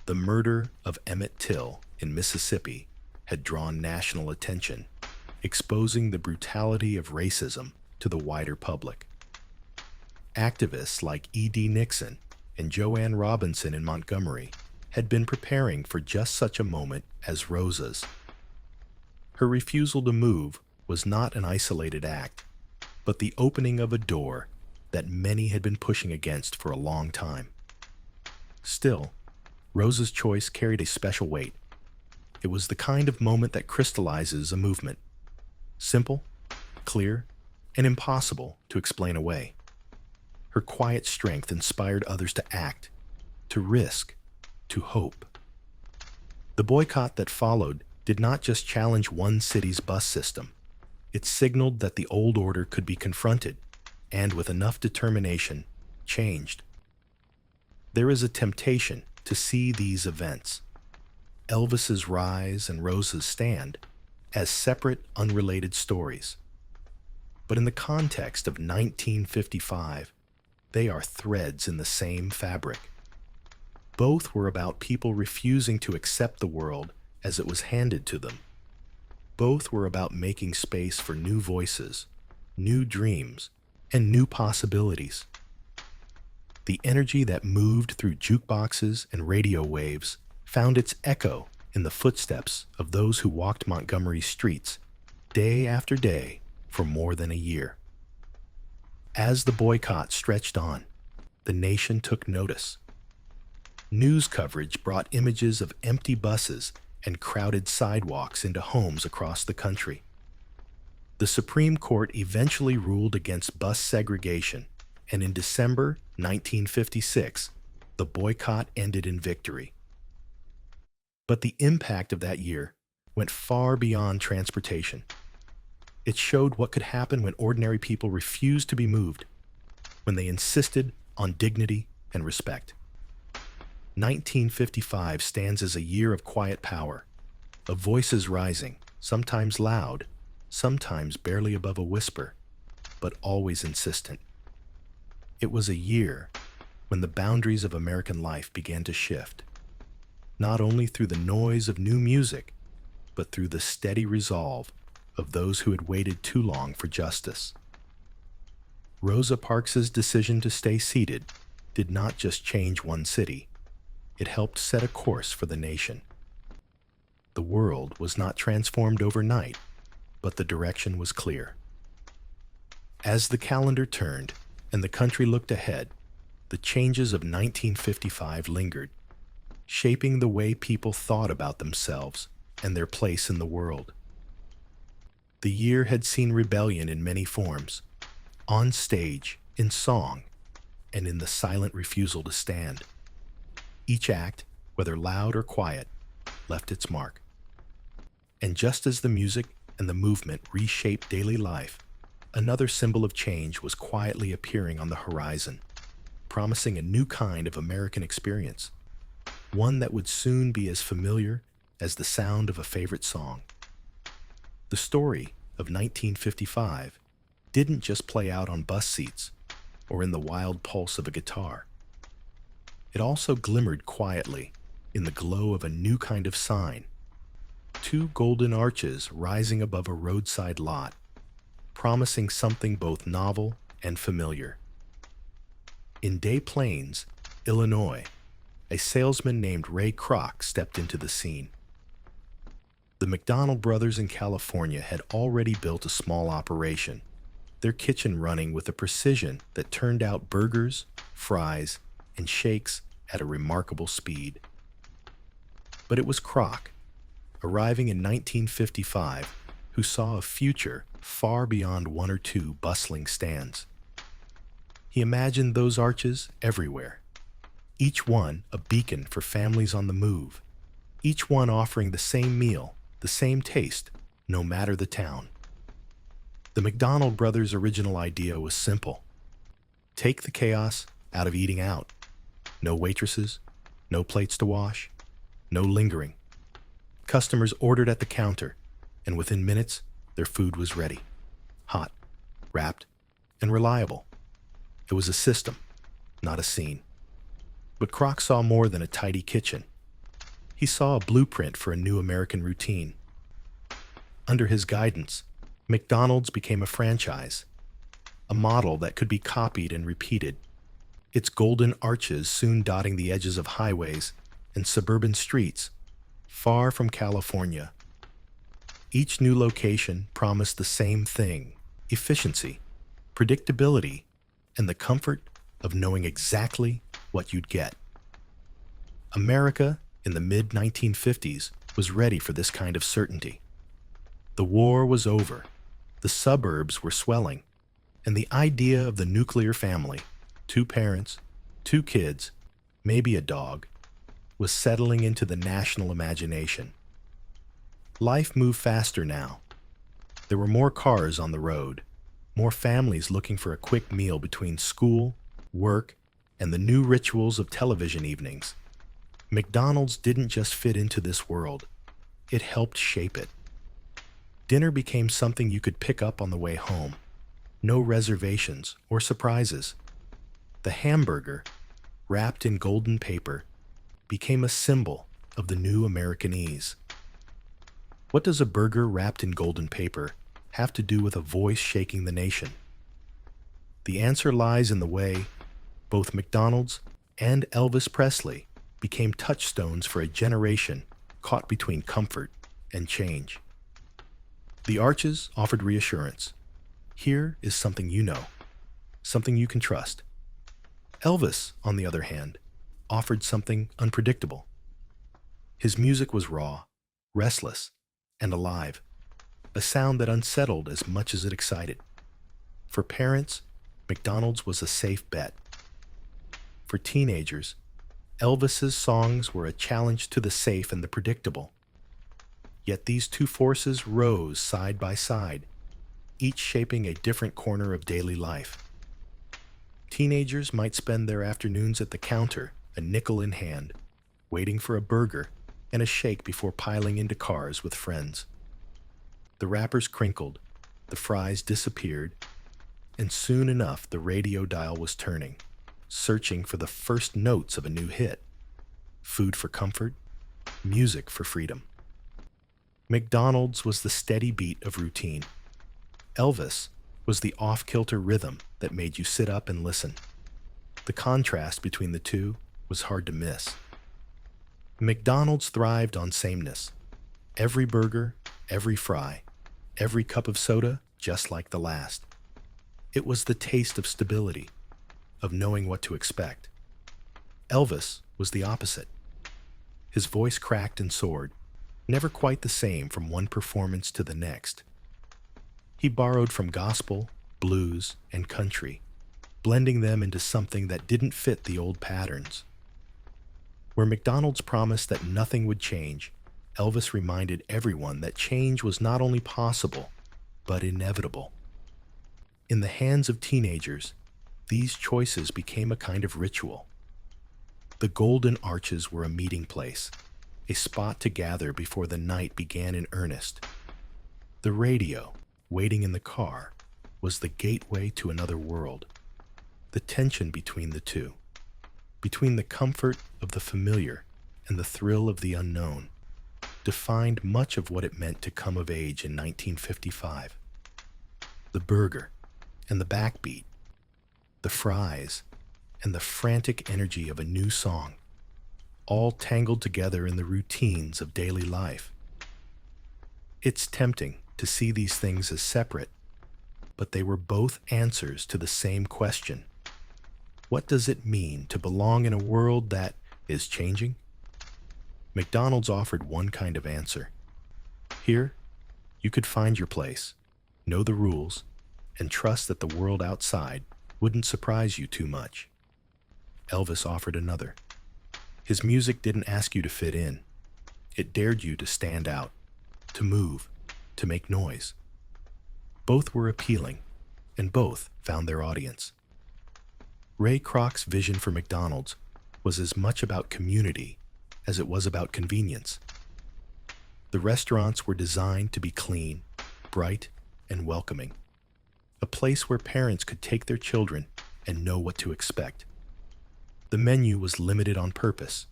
the murder of Emmett Till in Mississippi had drawn national attention, exposing the brutality of racism to the wider public. Activists like E.D. Nixon and Joanne Robinson in Montgomery had been preparing for just such a moment as Rosa's. Her refusal to move was not an isolated act, but the opening of a door that many had been pushing against for a long time. Still, Rosa's choice carried a special weight. It was the kind of moment that crystallizes a movement. Simple, clear, and impossible to explain away. Her quiet strength inspired others to act, to risk, to hope. The boycott that followed did not just challenge one city's bus system. It signaled that the old order could be confronted, and with enough determination, changed. There is a temptation to see these events, Elvis's rise and Rosa's stand, as separate, unrelated stories. But in the context of 1955, they are threads in the same fabric. Both were about people refusing to accept the world as it was handed to them. Both were about making space for new voices, new dreams, and new possibilities. The energy that moved through jukeboxes and radio waves found its echo in the footsteps of those who walked Montgomery's streets day after day for more than a year. As the boycott stretched on, the nation took notice. News coverage brought images of empty buses and crowded sidewalks into homes across the country. The Supreme Court eventually ruled against bus segregation, and in December 1956, the boycott ended in victory. But the impact of that year went far beyond transportation. It showed what could happen when ordinary people refused to be moved, when they insisted on dignity and respect. 1955 stands as a year of quiet power, of voices rising, sometimes loud, sometimes barely above a whisper, but always insistent. It was a year when the boundaries of American life began to shift, not only through the noise of new music, but through the steady resolve of those who had waited too long for justice. Rosa Parks's decision to stay seated did not just change one city. It helped set a course for the nation. The world was not transformed overnight, but the direction was clear. As the calendar turned and the country looked ahead, the changes of 1955 lingered, shaping the way people thought about themselves and their place in the world. The year had seen rebellion in many forms, on stage, in song, and in the silent refusal to stand. Each act, whether loud or quiet, left its mark. And just as the music and the movement reshaped daily life, another symbol of change was quietly appearing on the horizon, promising a new kind of American experience, one that would soon be as familiar as the sound of a favorite song. The story of 1955 didn't just play out on bus seats or in the wild pulse of a guitar. It also glimmered quietly in the glow of a new kind of sign, two golden arches rising above a roadside lot, promising something both novel and familiar. In Des Plaines, Illinois, a salesman named Ray Kroc stepped into the scene. The McDonald brothers in California had already built a small operation, their kitchen running with a precision that turned out burgers, fries, and shakes at a remarkable speed. But it was Kroc, arriving in 1955, who saw a future far beyond one or two bustling stands. He imagined those arches everywhere, each one a beacon for families on the move, each one offering the same meal, the same taste, no matter the town. The McDonald brothers' original idea was simple. Take the chaos out of eating out. No waitresses, no plates to wash, no lingering. Customers ordered at the counter, and within minutes, their food was ready. Hot, wrapped, and reliable. It was a system, not a scene. But Kroc saw more than a tidy kitchen. He saw a blueprint for a new American routine. Under his guidance, McDonald's became a franchise, a model that could be copied and repeated, its golden arches soon dotting the edges of highways and suburban streets far from California. Each new location promised the same thing: efficiency, predictability, and the comfort of knowing exactly what you'd get. America in the mid-1950s was ready for this kind of certainty. The war was over, the suburbs were swelling, and the idea of the nuclear family, 2 parents, 2 kids, maybe a dog, was settling into the national imagination. Life moved faster now. There were more cars on the road, more families looking for a quick meal between school, work, and the new rituals of television evenings. McDonald's didn't just fit into this world, it helped shape it. Dinner became something you could pick up on the way home. No reservations or surprises. The hamburger, wrapped in golden paper, became a symbol of the new Americanese. What does a burger wrapped in golden paper have to do with a voice shaking the nation? The answer lies in the way both McDonald's and Elvis Presley became touchstones for a generation caught between comfort and change. The arches offered reassurance. Here is something you know, something you can trust. Elvis, on the other hand, offered something unpredictable. His music was raw, restless, and alive, a sound that unsettled as much as it excited. For parents, McDonald's was a safe bet. For teenagers, Elvis's songs were a challenge to the safe and the predictable. Yet these two forces rose side by side, each shaping a different corner of daily life. Teenagers might spend their afternoons at the counter, a nickel in hand, waiting for a burger and a shake before piling into cars with friends. The wrappers crinkled, the fries disappeared, and soon enough the radio dial was turning, searching for the first notes of a new hit. Food for comfort, music for freedom. McDonald's was the steady beat of routine. Elvis was the off-kilter rhythm that made you sit up and listen. The contrast between the two was hard to miss. McDonald's thrived on sameness. Every burger, every fry, every cup of soda just like the last. It was the taste of stability, of knowing what to expect. Elvis was the opposite. His voice cracked and soared, never quite the same from one performance to the next. He borrowed from gospel, blues, and country, blending them into something that didn't fit the old patterns. Where McDonald's promised that nothing would change, Elvis reminded everyone that change was not only possible, but inevitable. In the hands of teenagers, these choices became a kind of ritual. The golden arches were a meeting place, a spot to gather before the night began in earnest. The radio, waiting in the car, was the gateway to another world. The tension between the two, between the comfort of the familiar and the thrill of the unknown, defined much of what it meant to come of age in 1955. The burger and the backbeat, the fries and the frantic energy of a new song, all tangled together in the routines of daily life. It's tempting to see these things as separate, but they were both answers to the same question. What does it mean to belong in a world that is changing? McDonald's offered one kind of answer. Here, You could find your place, know the rules, and trust that the world outside wouldn't surprise you too much. Elvis offered another. His music didn't ask you to fit in. It dared you to stand out, to move, to make noise. Both were appealing, and both found their audience. Ray Kroc's vision for McDonald's was as much about community as it was about convenience. The restaurants were designed to be clean, bright, and welcoming. A place where parents could take their children and know what to expect. The menu was limited on purpose.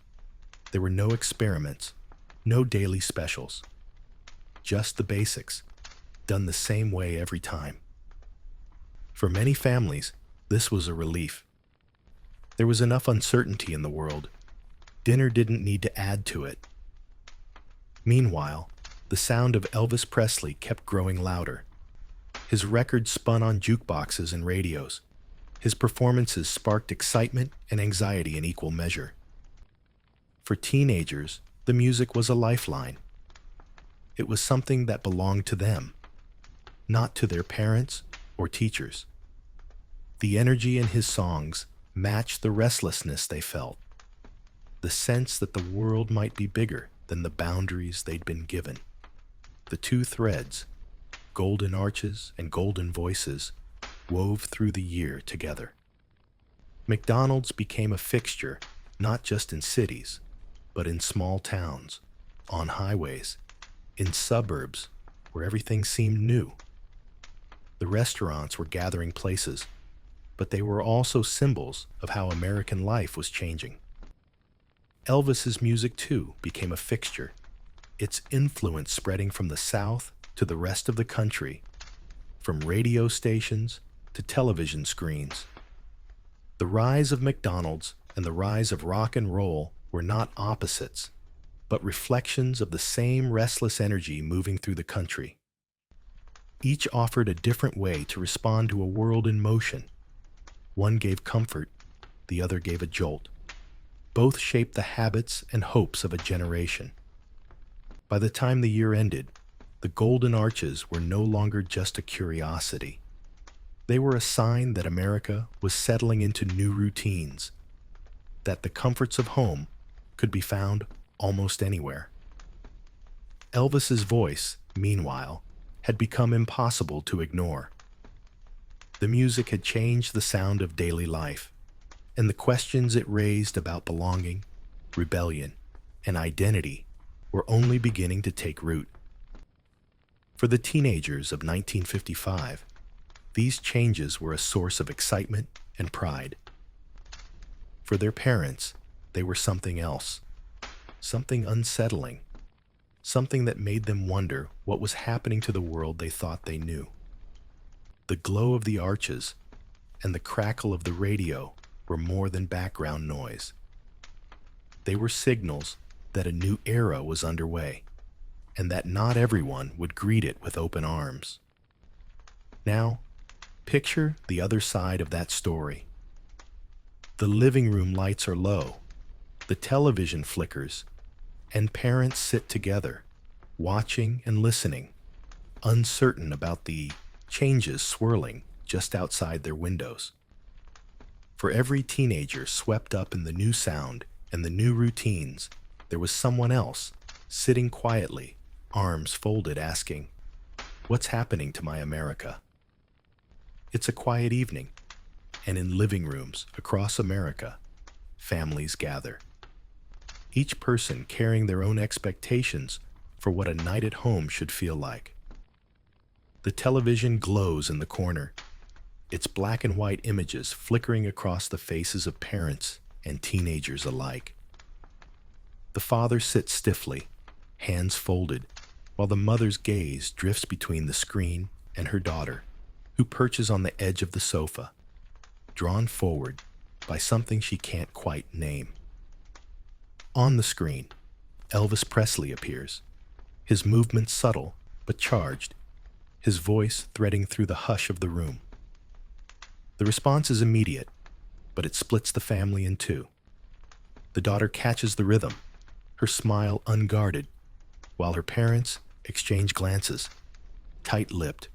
There were no experiments, no daily specials. Just the basics, done the same way every time. For many families, this was a relief. There was enough uncertainty in the world. Dinner didn't need to add to it. Meanwhile, the sound of Elvis Presley kept growing louder. His records spun on jukeboxes and radios. His performances sparked excitement and anxiety in equal measure. For teenagers, the music was a lifeline. It was something that belonged to them, not to their parents or teachers. The energy in his songs matched the restlessness they felt, the sense that the world might be bigger than the boundaries they'd been given. The two threads, golden arches and golden voices, wove through the year together. McDonald's became a fixture not just in cities, but in small towns, on highways, in suburbs where everything seemed new. The restaurants were gathering places, but they were also symbols of how American life was changing. Elvis's music, too, became a fixture, its influence spreading from the South to the rest of the country, from radio stations to television screens. The rise of McDonald's and the rise of rock and roll were not opposites, but reflections of the same restless energy moving through the country. Each offered a different way to respond to a world in motion. One gave comfort, the other gave a jolt. Both shaped the habits and hopes of a generation. By the time the year ended, the golden arches were no longer just a curiosity. They were a sign that America was settling into new routines, that the comforts of home could be found almost anywhere. Elvis's voice, meanwhile, had become impossible to ignore. The music had changed the sound of daily life, and the questions it raised about belonging, rebellion, and identity were only beginning to take root. For the teenagers of 1955, these changes were a source of excitement and pride. For their parents, they were something else, something unsettling, something that made them wonder what was happening to the world they thought they knew. The glow of the arches and the crackle of the radio were more than background noise. They were signals that a new era was underway, and that not everyone would greet it with open arms. Now, picture the other side of that story. The living room lights are low, the television flickers, and parents sit together, watching and listening, uncertain about the changes swirling just outside their windows. For every teenager swept up in the new sound and the new routines, there was someone else, sitting quietly, arms folded, asking, "What's happening to my America?" It's a quiet evening, and in living rooms across America, families gather. Each person carrying their own expectations for what a night at home should feel like. The television glows in the corner, its black and white images flickering across the faces of parents and teenagers alike. The father sits stiffly, hands folded, while the mother's gaze drifts between the screen and her daughter, who perches on the edge of the sofa, drawn forward by something she can't quite name. On the screen, Elvis Presley appears, his movements subtle but charged, his voice threading through the hush of the room. The response is immediate, but it splits the family in two. The daughter catches the rhythm, her smile unguarded, while her parents exchange glances, tight-lipped,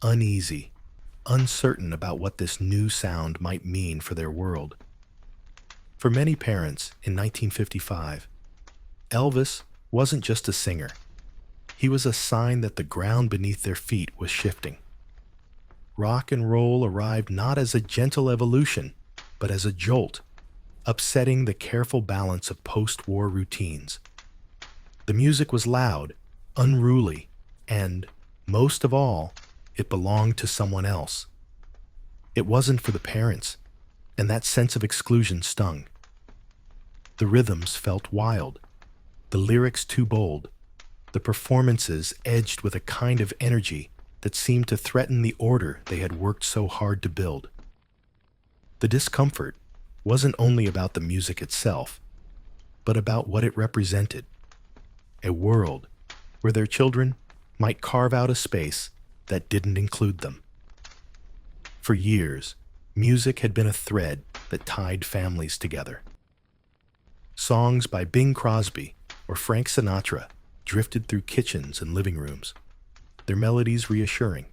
uneasy, uncertain about what this new sound might mean for their world. For many parents in 1955, Elvis wasn't just a singer. He was a sign that the ground beneath their feet was shifting. Rock and roll arrived not as a gentle evolution, but as a jolt, upsetting the careful balance of post-war routines. The music was loud, unruly, and, most of all, it belonged to someone else. It wasn't for the parents, and that sense of exclusion stung. The rhythms felt wild, the lyrics too bold, the performances edged with a kind of energy that seemed to threaten the order they had worked so hard to build. The discomfort wasn't only about the music itself, but about what it represented. A world where their children might carve out a space that didn't include them. For years, music had been a thread that tied families together. Songs by Bing Crosby or Frank Sinatra drifted through kitchens and living rooms, their melodies reassuring,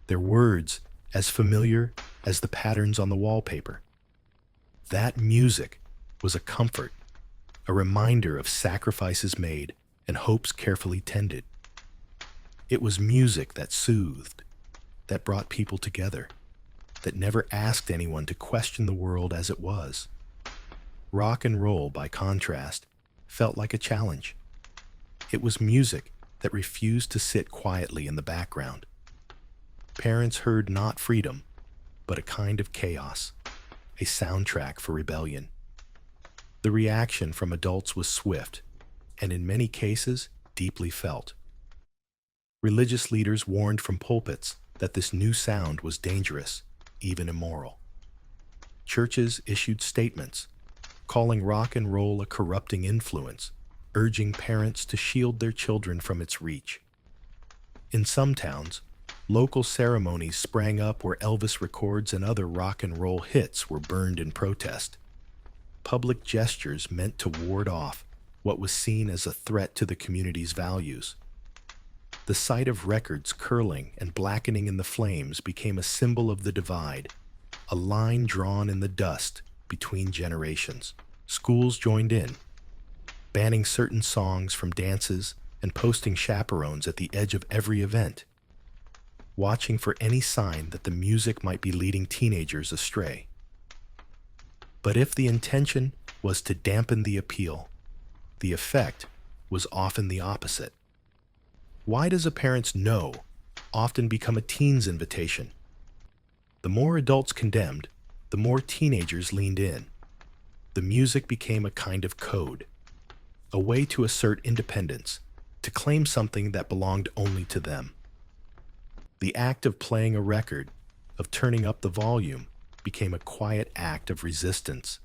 their words as familiar as the patterns on the wallpaper. That music was a comfort, a reminder of sacrifices made and hopes carefully tended. It was music that soothed, that brought people together, that never asked anyone to question the world as it was. Rock and roll, by contrast, felt like a challenge. It was music that refused to sit quietly in the background. Parents heard not freedom, but a kind of chaos, a soundtrack for rebellion. The reaction from adults was swift, and in many cases, deeply felt. Religious leaders warned from pulpits that this new sound was dangerous, even immoral. Churches issued statements, calling rock and roll a corrupting influence, urging parents to shield their children from its reach. In some towns, local ceremonies sprang up where Elvis records and other rock and roll hits were burned in protest. Public gestures meant to ward off what was seen as a threat to the community's values. The sight of records curling and blackening in the flames became a symbol of the divide, a line drawn in the dust between generations. Schools joined in, banning certain songs from dances and posting chaperones at the edge of every event, watching for any sign that the music might be leading teenagers astray. But if the intention was to dampen the appeal, the effect was often the opposite. Why does a parent's no often become a teen's invitation? The more adults condemned, the more teenagers leaned in. The music became a kind of code, a way to assert independence, to claim something that belonged only to them. The act of playing a record, of turning up the volume, became a quiet act of resistance.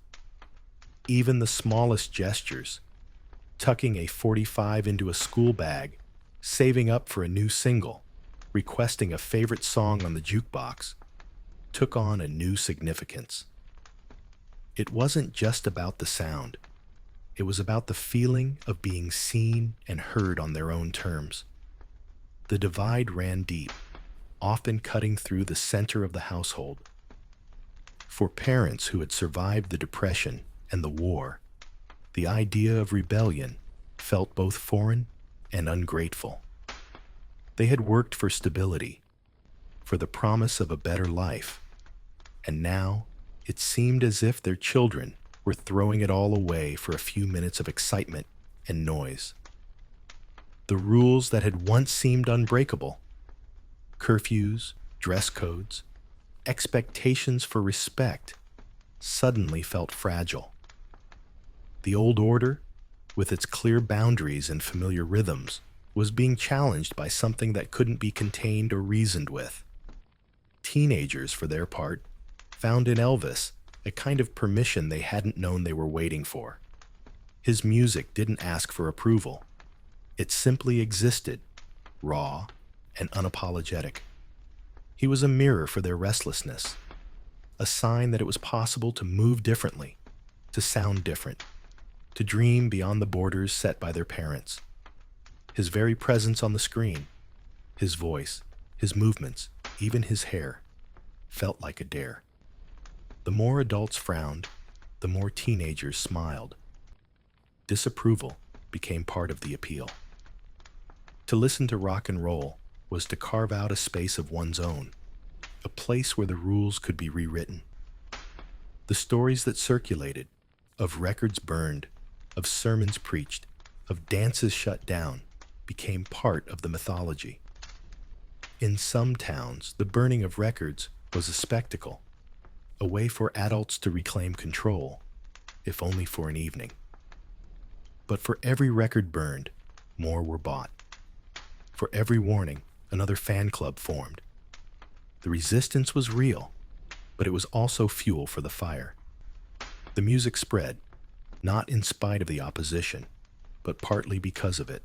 Even the smallest gestures, tucking a 45 into a school bag, saving up for a new single, requesting a favorite song on the jukebox, took on a new significance. It wasn't just about the sound. It was about the feeling of being seen and heard on their own terms. The divide ran deep, often cutting through the center of the household. For parents who had survived the Depression and the war, the idea of rebellion felt both foreign and ungrateful. They had worked for stability, for the promise of a better life, and now it seemed as if their children were throwing it all away for a few minutes of excitement and noise. The rules that had once seemed unbreakable, curfews, dress codes, expectations for respect, suddenly felt fragile. The old order, with its clear boundaries and familiar rhythms, was being challenged by something that couldn't be contained or reasoned with. Teenagers, for their part, found in Elvis a kind of permission they hadn't known they were waiting for. His music didn't ask for approval. It simply existed, raw and unapologetic. He was a mirror for their restlessness, a sign that it was possible to move differently, to sound different, to dream beyond the borders set by their parents. His very presence on the screen, His voice, his movements, even his hair, felt like a dare. The more adults frowned, the more teenagers smiled. Disapproval became part of the appeal. To listen to rock and roll was to carve out a space of one's own, a place where the rules could be rewritten. The stories that circulated, of records burned, of sermons preached, of dances shut down, became part of the mythology. In some towns, the burning of records was a spectacle, a way for adults to reclaim control, if only for an evening. But for every record burned, more were bought. For every warning, another fan club formed. The resistance was real, but it was also fuel for the fire. The music spread, not in spite of the opposition, but partly because of it.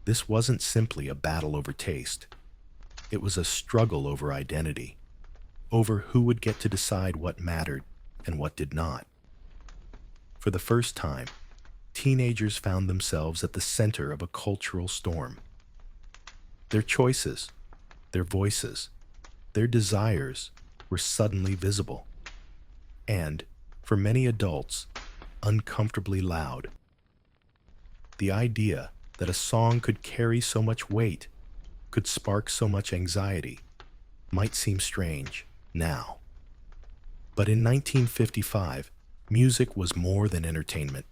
This wasn't simply a battle over taste. It was a struggle over identity, over who would get to decide what mattered and what did not. For the first time, teenagers found themselves at the center of a cultural storm. Their choices, their voices, their desires were suddenly visible, and, for many adults, uncomfortably loud. The idea that a song could carry so much weight, could spark so much anxiety, might seem strange now. But in 1955, music was more than entertainment.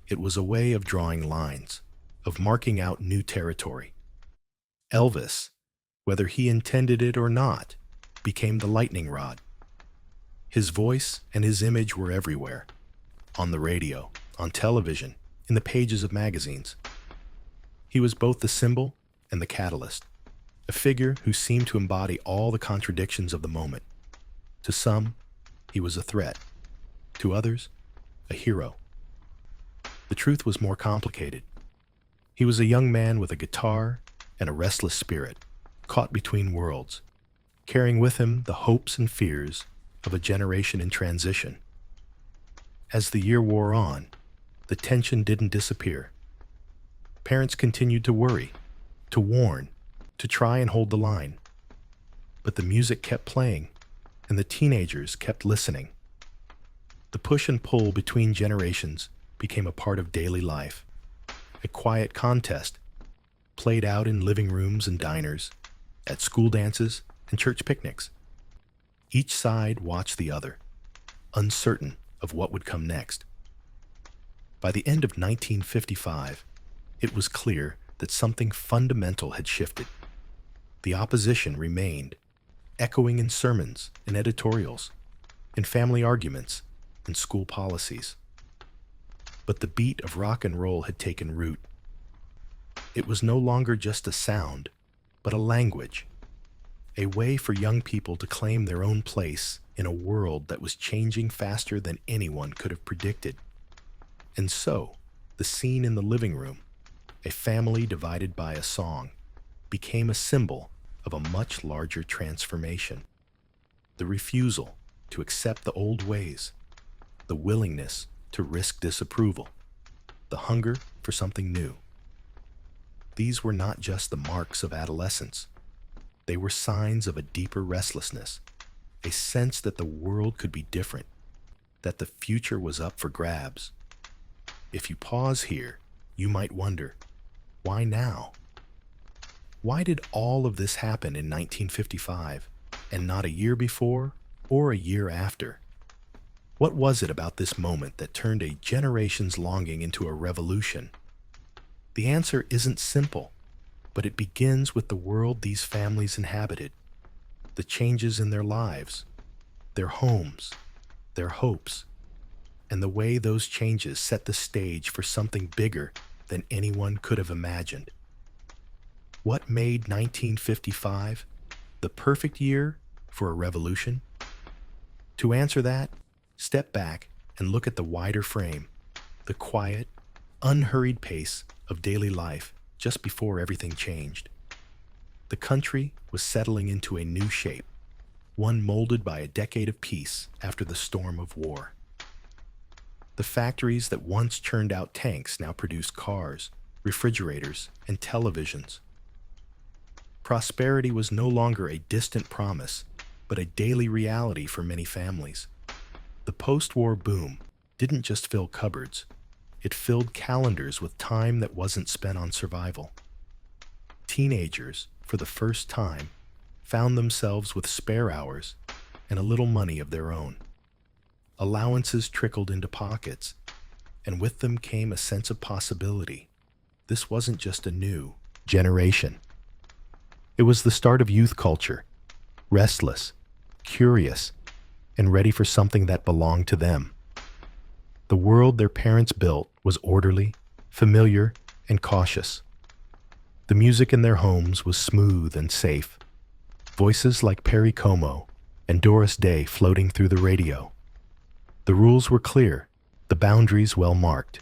It was a way of drawing lines, of marking out new territory. Elvis, whether he intended it or not, became the lightning rod. His voice and his image were everywhere, on the radio, on television, in the pages of magazines. He was both the symbol and the catalyst, a figure who seemed to embody all the contradictions of the moment. To some, he was a threat. To others, a hero. The truth was more complicated. He was a young man with a guitar and a restless spirit, caught between worlds, carrying with him the hopes and fears of a generation in transition. As the year wore on, the tension didn't disappear. Parents continued to worry, to warn, to try and hold the line. But the music kept playing, and the teenagers kept listening. The push and pull between generations became a part of daily life, a quiet contest played out in living rooms and diners, at school dances and church picnics. Each side watched the other, uncertain of what would come next. By the end of 1955, it was clear that something fundamental had shifted. The opposition remained, echoing in sermons and editorials, in family arguments and school policies. But the beat of rock and roll had taken root. It was no longer just a sound, but a language, a way for young people to claim their own place in a world that was changing faster than anyone could have predicted. And so, the scene in the living room, a family divided by a song, became a symbol of a much larger transformation. The refusal to accept the old ways, the willingness to risk disapproval, the hunger for something new. These were not just the marks of adolescence. They were signs of a deeper restlessness, a sense that the world could be different, that the future was up for grabs. If you pause here, you might wonder, why now? Why did all of this happen in 1955 and not a year before or a year after? What was it about this moment that turned a generation's longing into a revolution? The answer isn't simple, but it begins with the world these families inhabited, the changes in their lives, their homes, their hopes, and the way those changes set the stage for something bigger than anyone could have imagined. What made 1955 the perfect year for a revolution? To answer that, step back and look at the wider frame, the quiet, unhurried pace of daily life just before everything changed. The country was settling into a new shape, one molded by a decade of peace after the storm of war. The factories that once churned out tanks now produced cars, refrigerators, and televisions. Prosperity was no longer a distant promise, but a daily reality for many families. The post-war boom didn't just fill cupboards, it filled calendars with time that wasn't spent on survival. Teenagers, for the first time, found themselves with spare hours and a little money of their own. Allowances trickled into pockets, and with them came a sense of possibility. This wasn't just a new generation. It was the start of youth culture, restless, curious, and ready for something that belonged to them. The world their parents built was orderly, familiar, and cautious. The music in their homes was smooth and safe. Voices like Perry Como and Doris Day floating through the radio. The rules were clear, the boundaries well marked.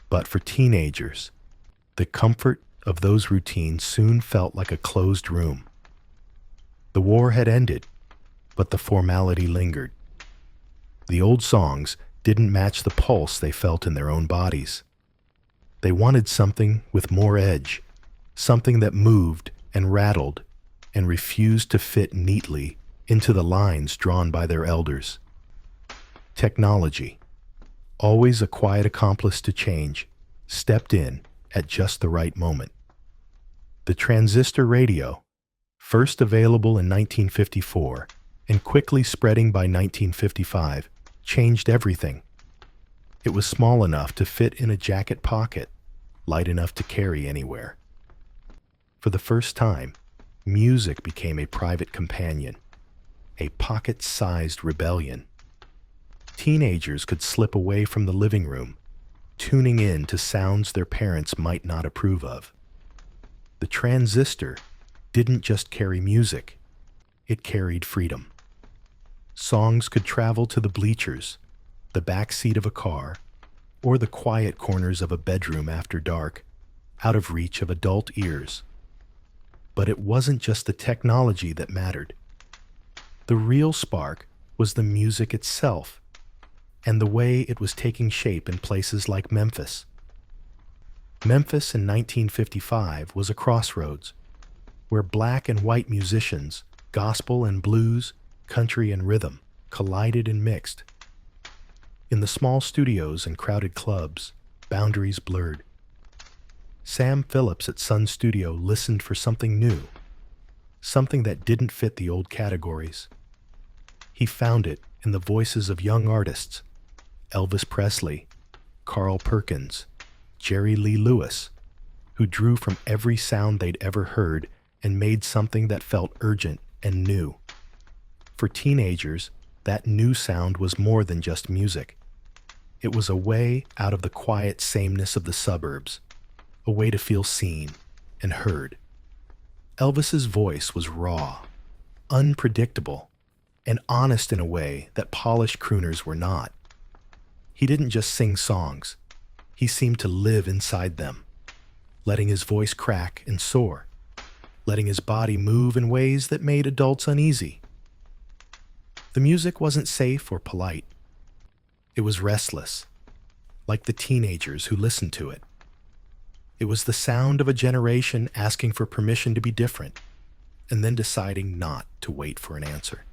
But for teenagers, the comfort of those routines soon felt like a closed room. The war had ended, but the formality lingered. The old songs didn't match the pulse they felt in their own bodies. They wanted something with more edge, something that moved and rattled and refused to fit neatly into the lines drawn by their elders. Technology, always a quiet accomplice to change, stepped in at just the right moment. The transistor radio, first available in 1954 and quickly spreading by 1955, changed everything. It was small enough to fit in a jacket pocket, light enough to carry anywhere. For the first time, music became a private companion, a pocket-sized rebellion. Teenagers could slip away from the living room, tuning in to sounds their parents might not approve of. The transistor didn't just carry music, it carried freedom. Songs could travel to the bleachers, the back seat of a car, or the quiet corners of a bedroom after dark, out of reach of adult ears. But it wasn't just the technology that mattered. The real spark was the music itself, and the way it was taking shape in places like Memphis. Memphis in 1955 was a crossroads, where black and white musicians, gospel and blues, country and rhythm, collided and mixed. In the small studios and crowded clubs, boundaries blurred. Sam Phillips at Sun Studio listened for something new, something that didn't fit the old categories. He found it in the voices of young artists, Elvis Presley, Carl Perkins, Jerry Lee Lewis, who drew from every sound they'd ever heard and made something that felt urgent and new. For teenagers, that new sound was more than just music. It was a way out of the quiet sameness of the suburbs, a way to feel seen and heard. Elvis's voice was raw, unpredictable, and honest in a way that polished crooners were not. He didn't just sing songs, he seemed to live inside them, letting his voice crack and soar, letting his body move in ways that made adults uneasy. The music wasn't safe or polite. It was restless, like the teenagers who listened to it. It was the sound of a generation asking for permission to be different, and then deciding not to wait for an answer.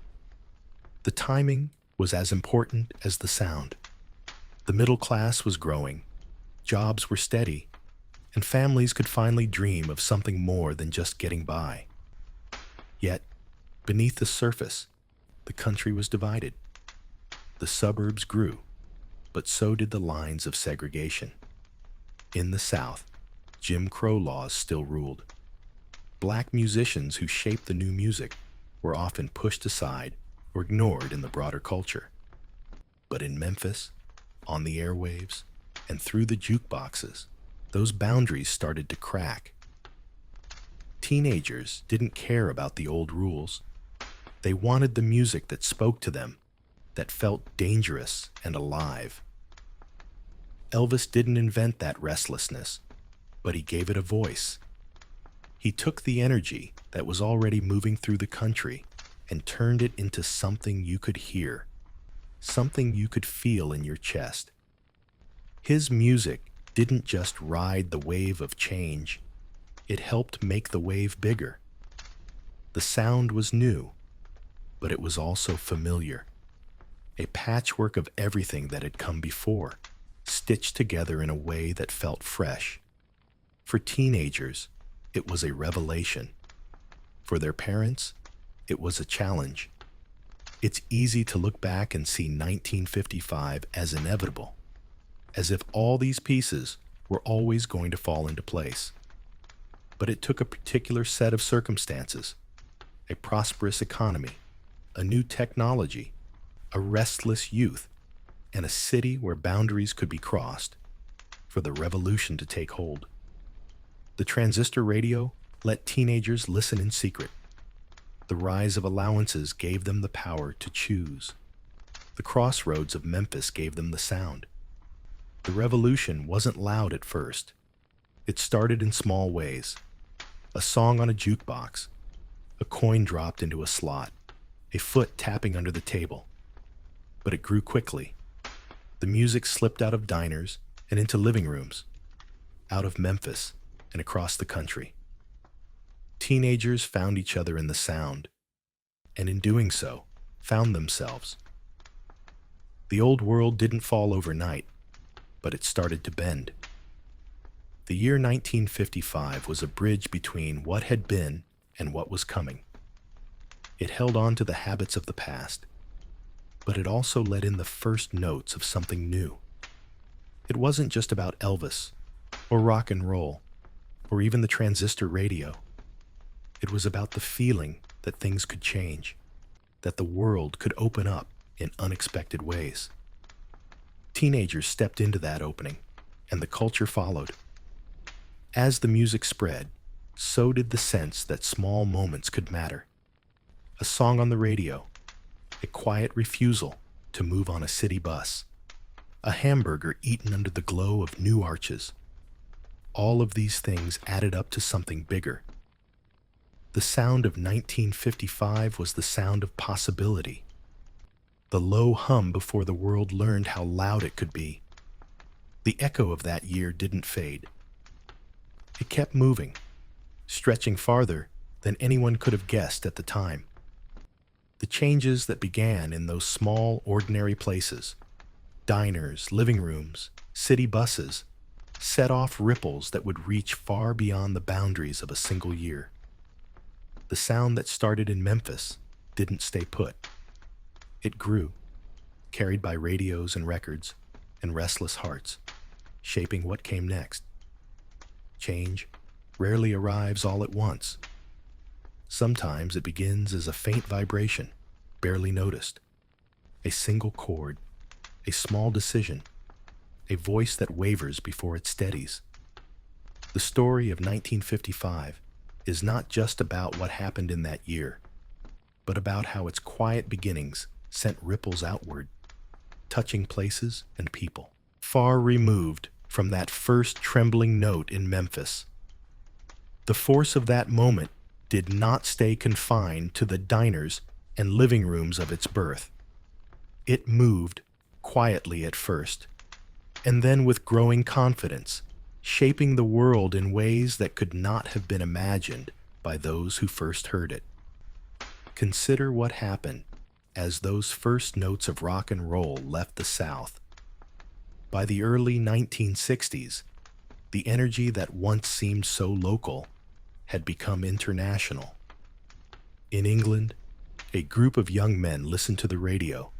The timing was as important as the sound. The middle class was growing, jobs were steady, and families could finally dream of something more than just getting by. Yet, beneath the surface, the country was divided. The suburbs grew, but so did the lines of segregation. In the South, Jim Crow laws still ruled. Black musicians who shaped the new music were often pushed aside or ignored in the broader culture. But in Memphis, on the airwaves, and through the jukeboxes, those boundaries started to crack. Teenagers didn't care about the old rules. They wanted the music that spoke to them, that felt dangerous and alive. Elvis didn't invent that restlessness, but he gave it a voice. He took the energy that was already moving through the country and turned it into something you could hear, something you could feel in your chest. His music didn't just ride the wave of change, It helped make the wave bigger. The sound was new, but it was also familiar. A patchwork of everything that had come before, stitched together in a way that felt fresh. For teenagers, it was a revelation. For their parents, it was a challenge. It's easy to look back and see 1955 as inevitable, as if all these pieces were always going to fall into place. But it took a particular set of circumstances, a prosperous economy, a new technology, a restless youth, and a city where boundaries could be crossed, for the revolution to take hold. The transistor radio let teenagers listen in secret. The rise of allowances gave them the power to choose. The crossroads of Memphis gave them the sound. The revolution wasn't loud at first. It started in small ways. A song on a jukebox, a coin dropped into a slot, a foot tapping under the table. But it grew quickly. The music slipped out of diners and into living rooms, out of Memphis and across the country. Teenagers found each other in the sound, and in doing so, found themselves. The old world didn't fall overnight, but it started to bend. The year 1955 was a bridge between what had been and what was coming. It held on to the habits of the past, but it also let in the first notes of something new. It wasn't just about Elvis, or rock and roll, or even the transistor radio. It was about the feeling that things could change, that the world could open up in unexpected ways. Teenagers stepped into that opening, and the culture followed. As the music spread, so did the sense that small moments could matter. A song on the radio, a quiet refusal to move on a city bus, a hamburger eaten under the glow of new arches. All of these things added up to something bigger. The sound of 1955 was the sound of possibility. The low hum before the world learned how loud it could be. The echo of that year didn't fade. It kept moving, stretching farther than anyone could have guessed at the time. The changes that began in those small, ordinary places, diners, living rooms, city buses, set off ripples that would reach far beyond the boundaries of a single year. The sound that started in Memphis didn't stay put. It grew, carried by radios and records and restless hearts, shaping what came next. Change rarely arrives all at once. Sometimes it begins as a faint vibration, barely noticed. A single chord, a small decision, a voice that wavers before it steadies. The story of 1955 is not just about what happened in that year, but about how its quiet beginnings sent ripples outward, touching places and people, far removed from that first trembling note in Memphis. The force of that moment did not stay confined to the diners and living rooms of its birth. It moved quietly at first, and then with growing confidence, shaping the world in ways that could not have been imagined by those who first heard it. Consider what happened as those first notes of rock and roll left the South. By the early 1960s, the energy that once seemed so local had become international. In England, a group of young men listened to the radio,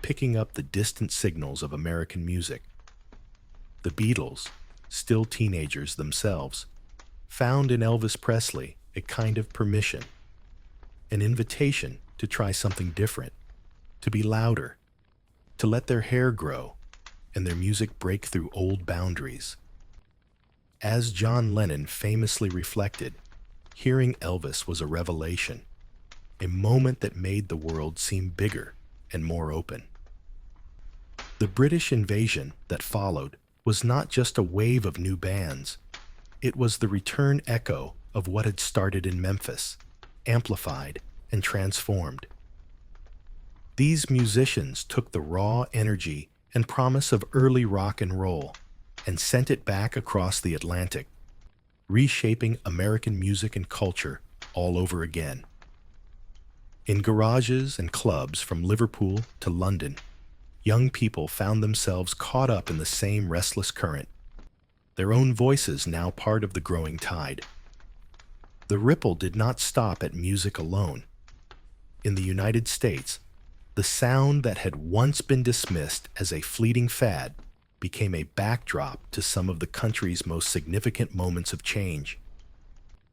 picking up the distant signals of American music. The Beatles, still teenagers themselves, found in Elvis Presley a kind of permission, an invitation to try something different, to be louder, to let their hair grow, and their music break through old boundaries. As John Lennon famously reflected, hearing Elvis was a revelation, a moment that made the world seem bigger and more open. The British invasion that followed was not just a wave of new bands. It was the return echo of what had started in Memphis, amplified and transformed. These musicians took the raw energy and promise of early rock and roll and sent it back across the Atlantic, reshaping American music and culture all over again. In garages and clubs from Liverpool to London, young people found themselves caught up in the same restless current, their own voices now part of the growing tide. The ripple did not stop at music alone. In the United States, the sound that had once been dismissed as a fleeting fad became a backdrop to some of the country's most significant moments of change.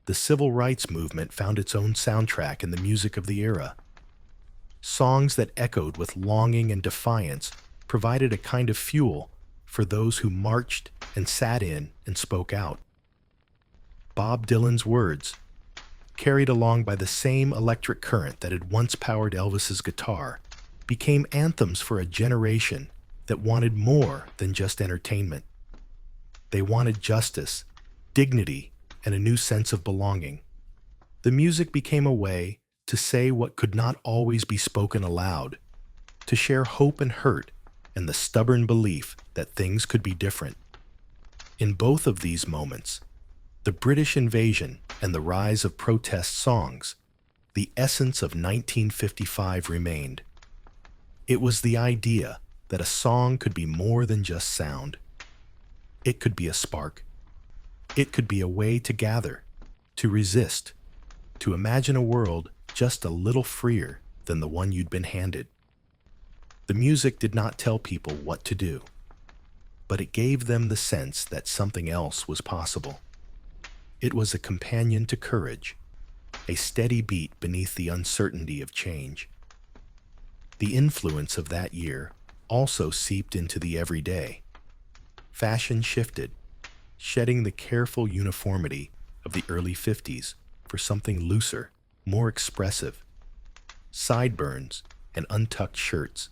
The civil rights movement found its own soundtrack in the music of the era. Songs that echoed with longing and defiance provided a kind of fuel for those who marched and sat in and spoke out. Bob Dylan's words, carried along by the same electric current that had once powered Elvis's guitar, became anthems for a generation that wanted more than just entertainment. They wanted justice, dignity, and a new sense of belonging. The music became a way to say what could not always be spoken aloud, to share hope and hurt and the stubborn belief that things could be different. In both of these moments, the British invasion and the rise of protest songs, the essence of 1955 remained. It was the idea that a song could be more than just sound. It could be a spark. It could be a way to gather, to resist, to imagine a world just a little freer than the one you'd been handed. The music did not tell people what to do, but it gave them the sense that something else was possible. It was a companion to courage, a steady beat beneath the uncertainty of change. The influence of that year also seeped into the everyday. Fashion shifted, shedding the careful uniformity of the early 50s for something looser, more expressive. Sideburns and untucked shirts,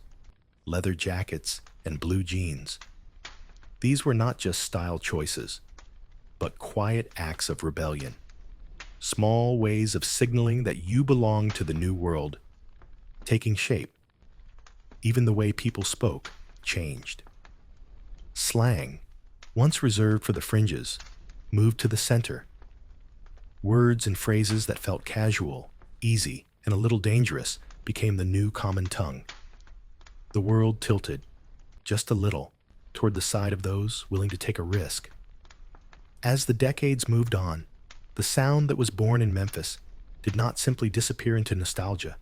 leather jackets and blue jeans. These were not just style choices, but quiet acts of rebellion. Small ways of signaling that you belong to the new world, taking shape. Even the way people spoke changed. Slang, once reserved for the fringes, moved to the center. Words and phrases that felt casual, easy, and a little dangerous became the new common tongue. The world tilted, just a little, toward the side of those willing to take a risk. As the decades moved on, the sound that was born in Memphis did not simply disappear into nostalgia.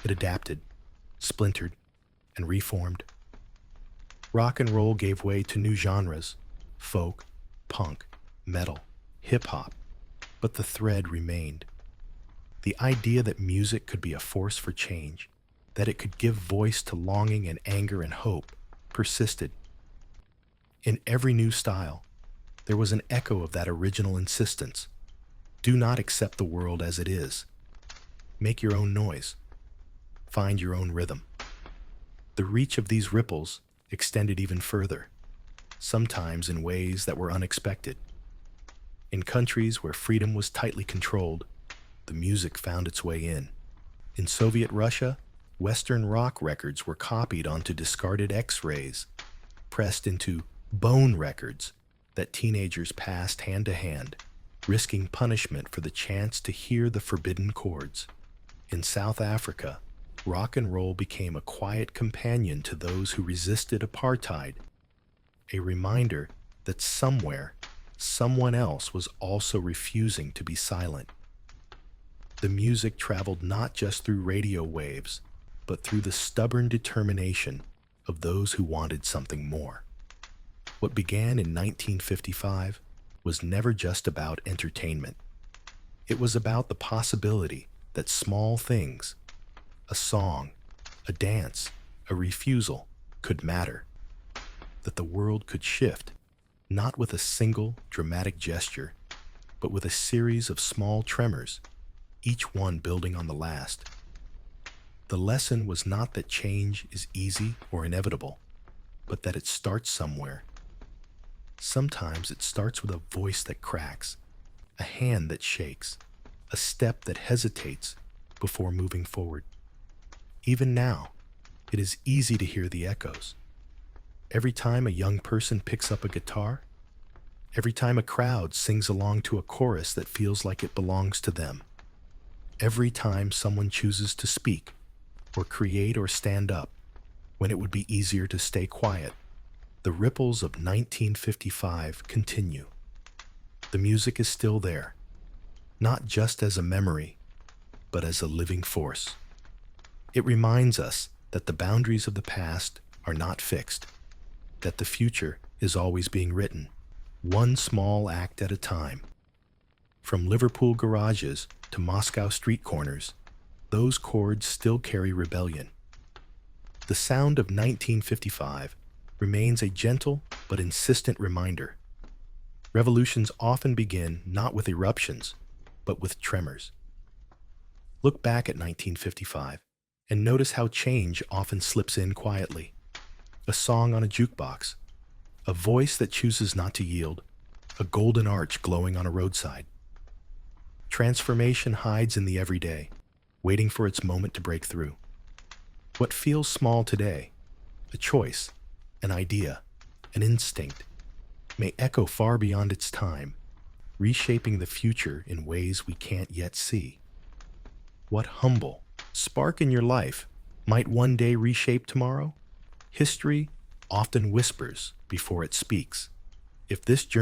It adapted, splintered, and reformed. Rock and roll gave way to new genres, folk, punk, metal, hip-hop, but the thread remained. The idea that music could be a force for change, that it could give voice to longing and anger and hope, persisted. In every new style, there was an echo of that original insistence. Do not accept the world as it is. Make your own noise. Find your own rhythm. The reach of these ripples extended even further, sometimes in ways that were unexpected. In countries where freedom was tightly controlled, the music found its way in. In Soviet Russia, Western rock records were copied onto discarded X-rays, pressed into bone records that teenagers passed hand to hand, risking punishment for the chance to hear the forbidden chords. In South Africa, rock and roll became a quiet companion to those who resisted apartheid, a reminder that somewhere, someone else was also refusing to be silent. The music traveled not just through radio waves, but through the stubborn determination of those who wanted something more. What began in 1955 was never just about entertainment. It was about the possibility that small things, a song, a dance, a refusal, could matter. That the world could shift, not with a single dramatic gesture, but with a series of small tremors, each one building on the last. The lesson was not that change is easy or inevitable, but that it starts somewhere. Sometimes it starts with a voice that cracks, a hand that shakes, a step that hesitates before moving forward. Even now, it is easy to hear the echoes. Every time a young person picks up a guitar, Every time a crowd sings along to a chorus that feels like it belongs to them. Every time someone chooses to speak, or create or stand up, when it would be easier to stay quiet. The ripples of 1955 continue. The music is still there, not just as a memory, but as a living force. It reminds us that the boundaries of the past are not fixed, that the future is always being written, one small act at a time. From Liverpool garages to Moscow street corners, those chords still carry rebellion. The sound of 1955 remains a gentle but insistent reminder. Revolutions often begin not with eruptions, but with tremors. Look back at 1955 and notice how change often slips in quietly. A song on a jukebox, a voice that chooses not to yield, a golden arch glowing on a roadside. Transformation hides in the everyday, waiting for its moment to break through. What feels small today, a choice, an idea, an instinct, may echo far beyond its time, reshaping the future in ways we can't yet see. What humble spark in your life might one day reshape tomorrow? History often whispers before it speaks. If this journey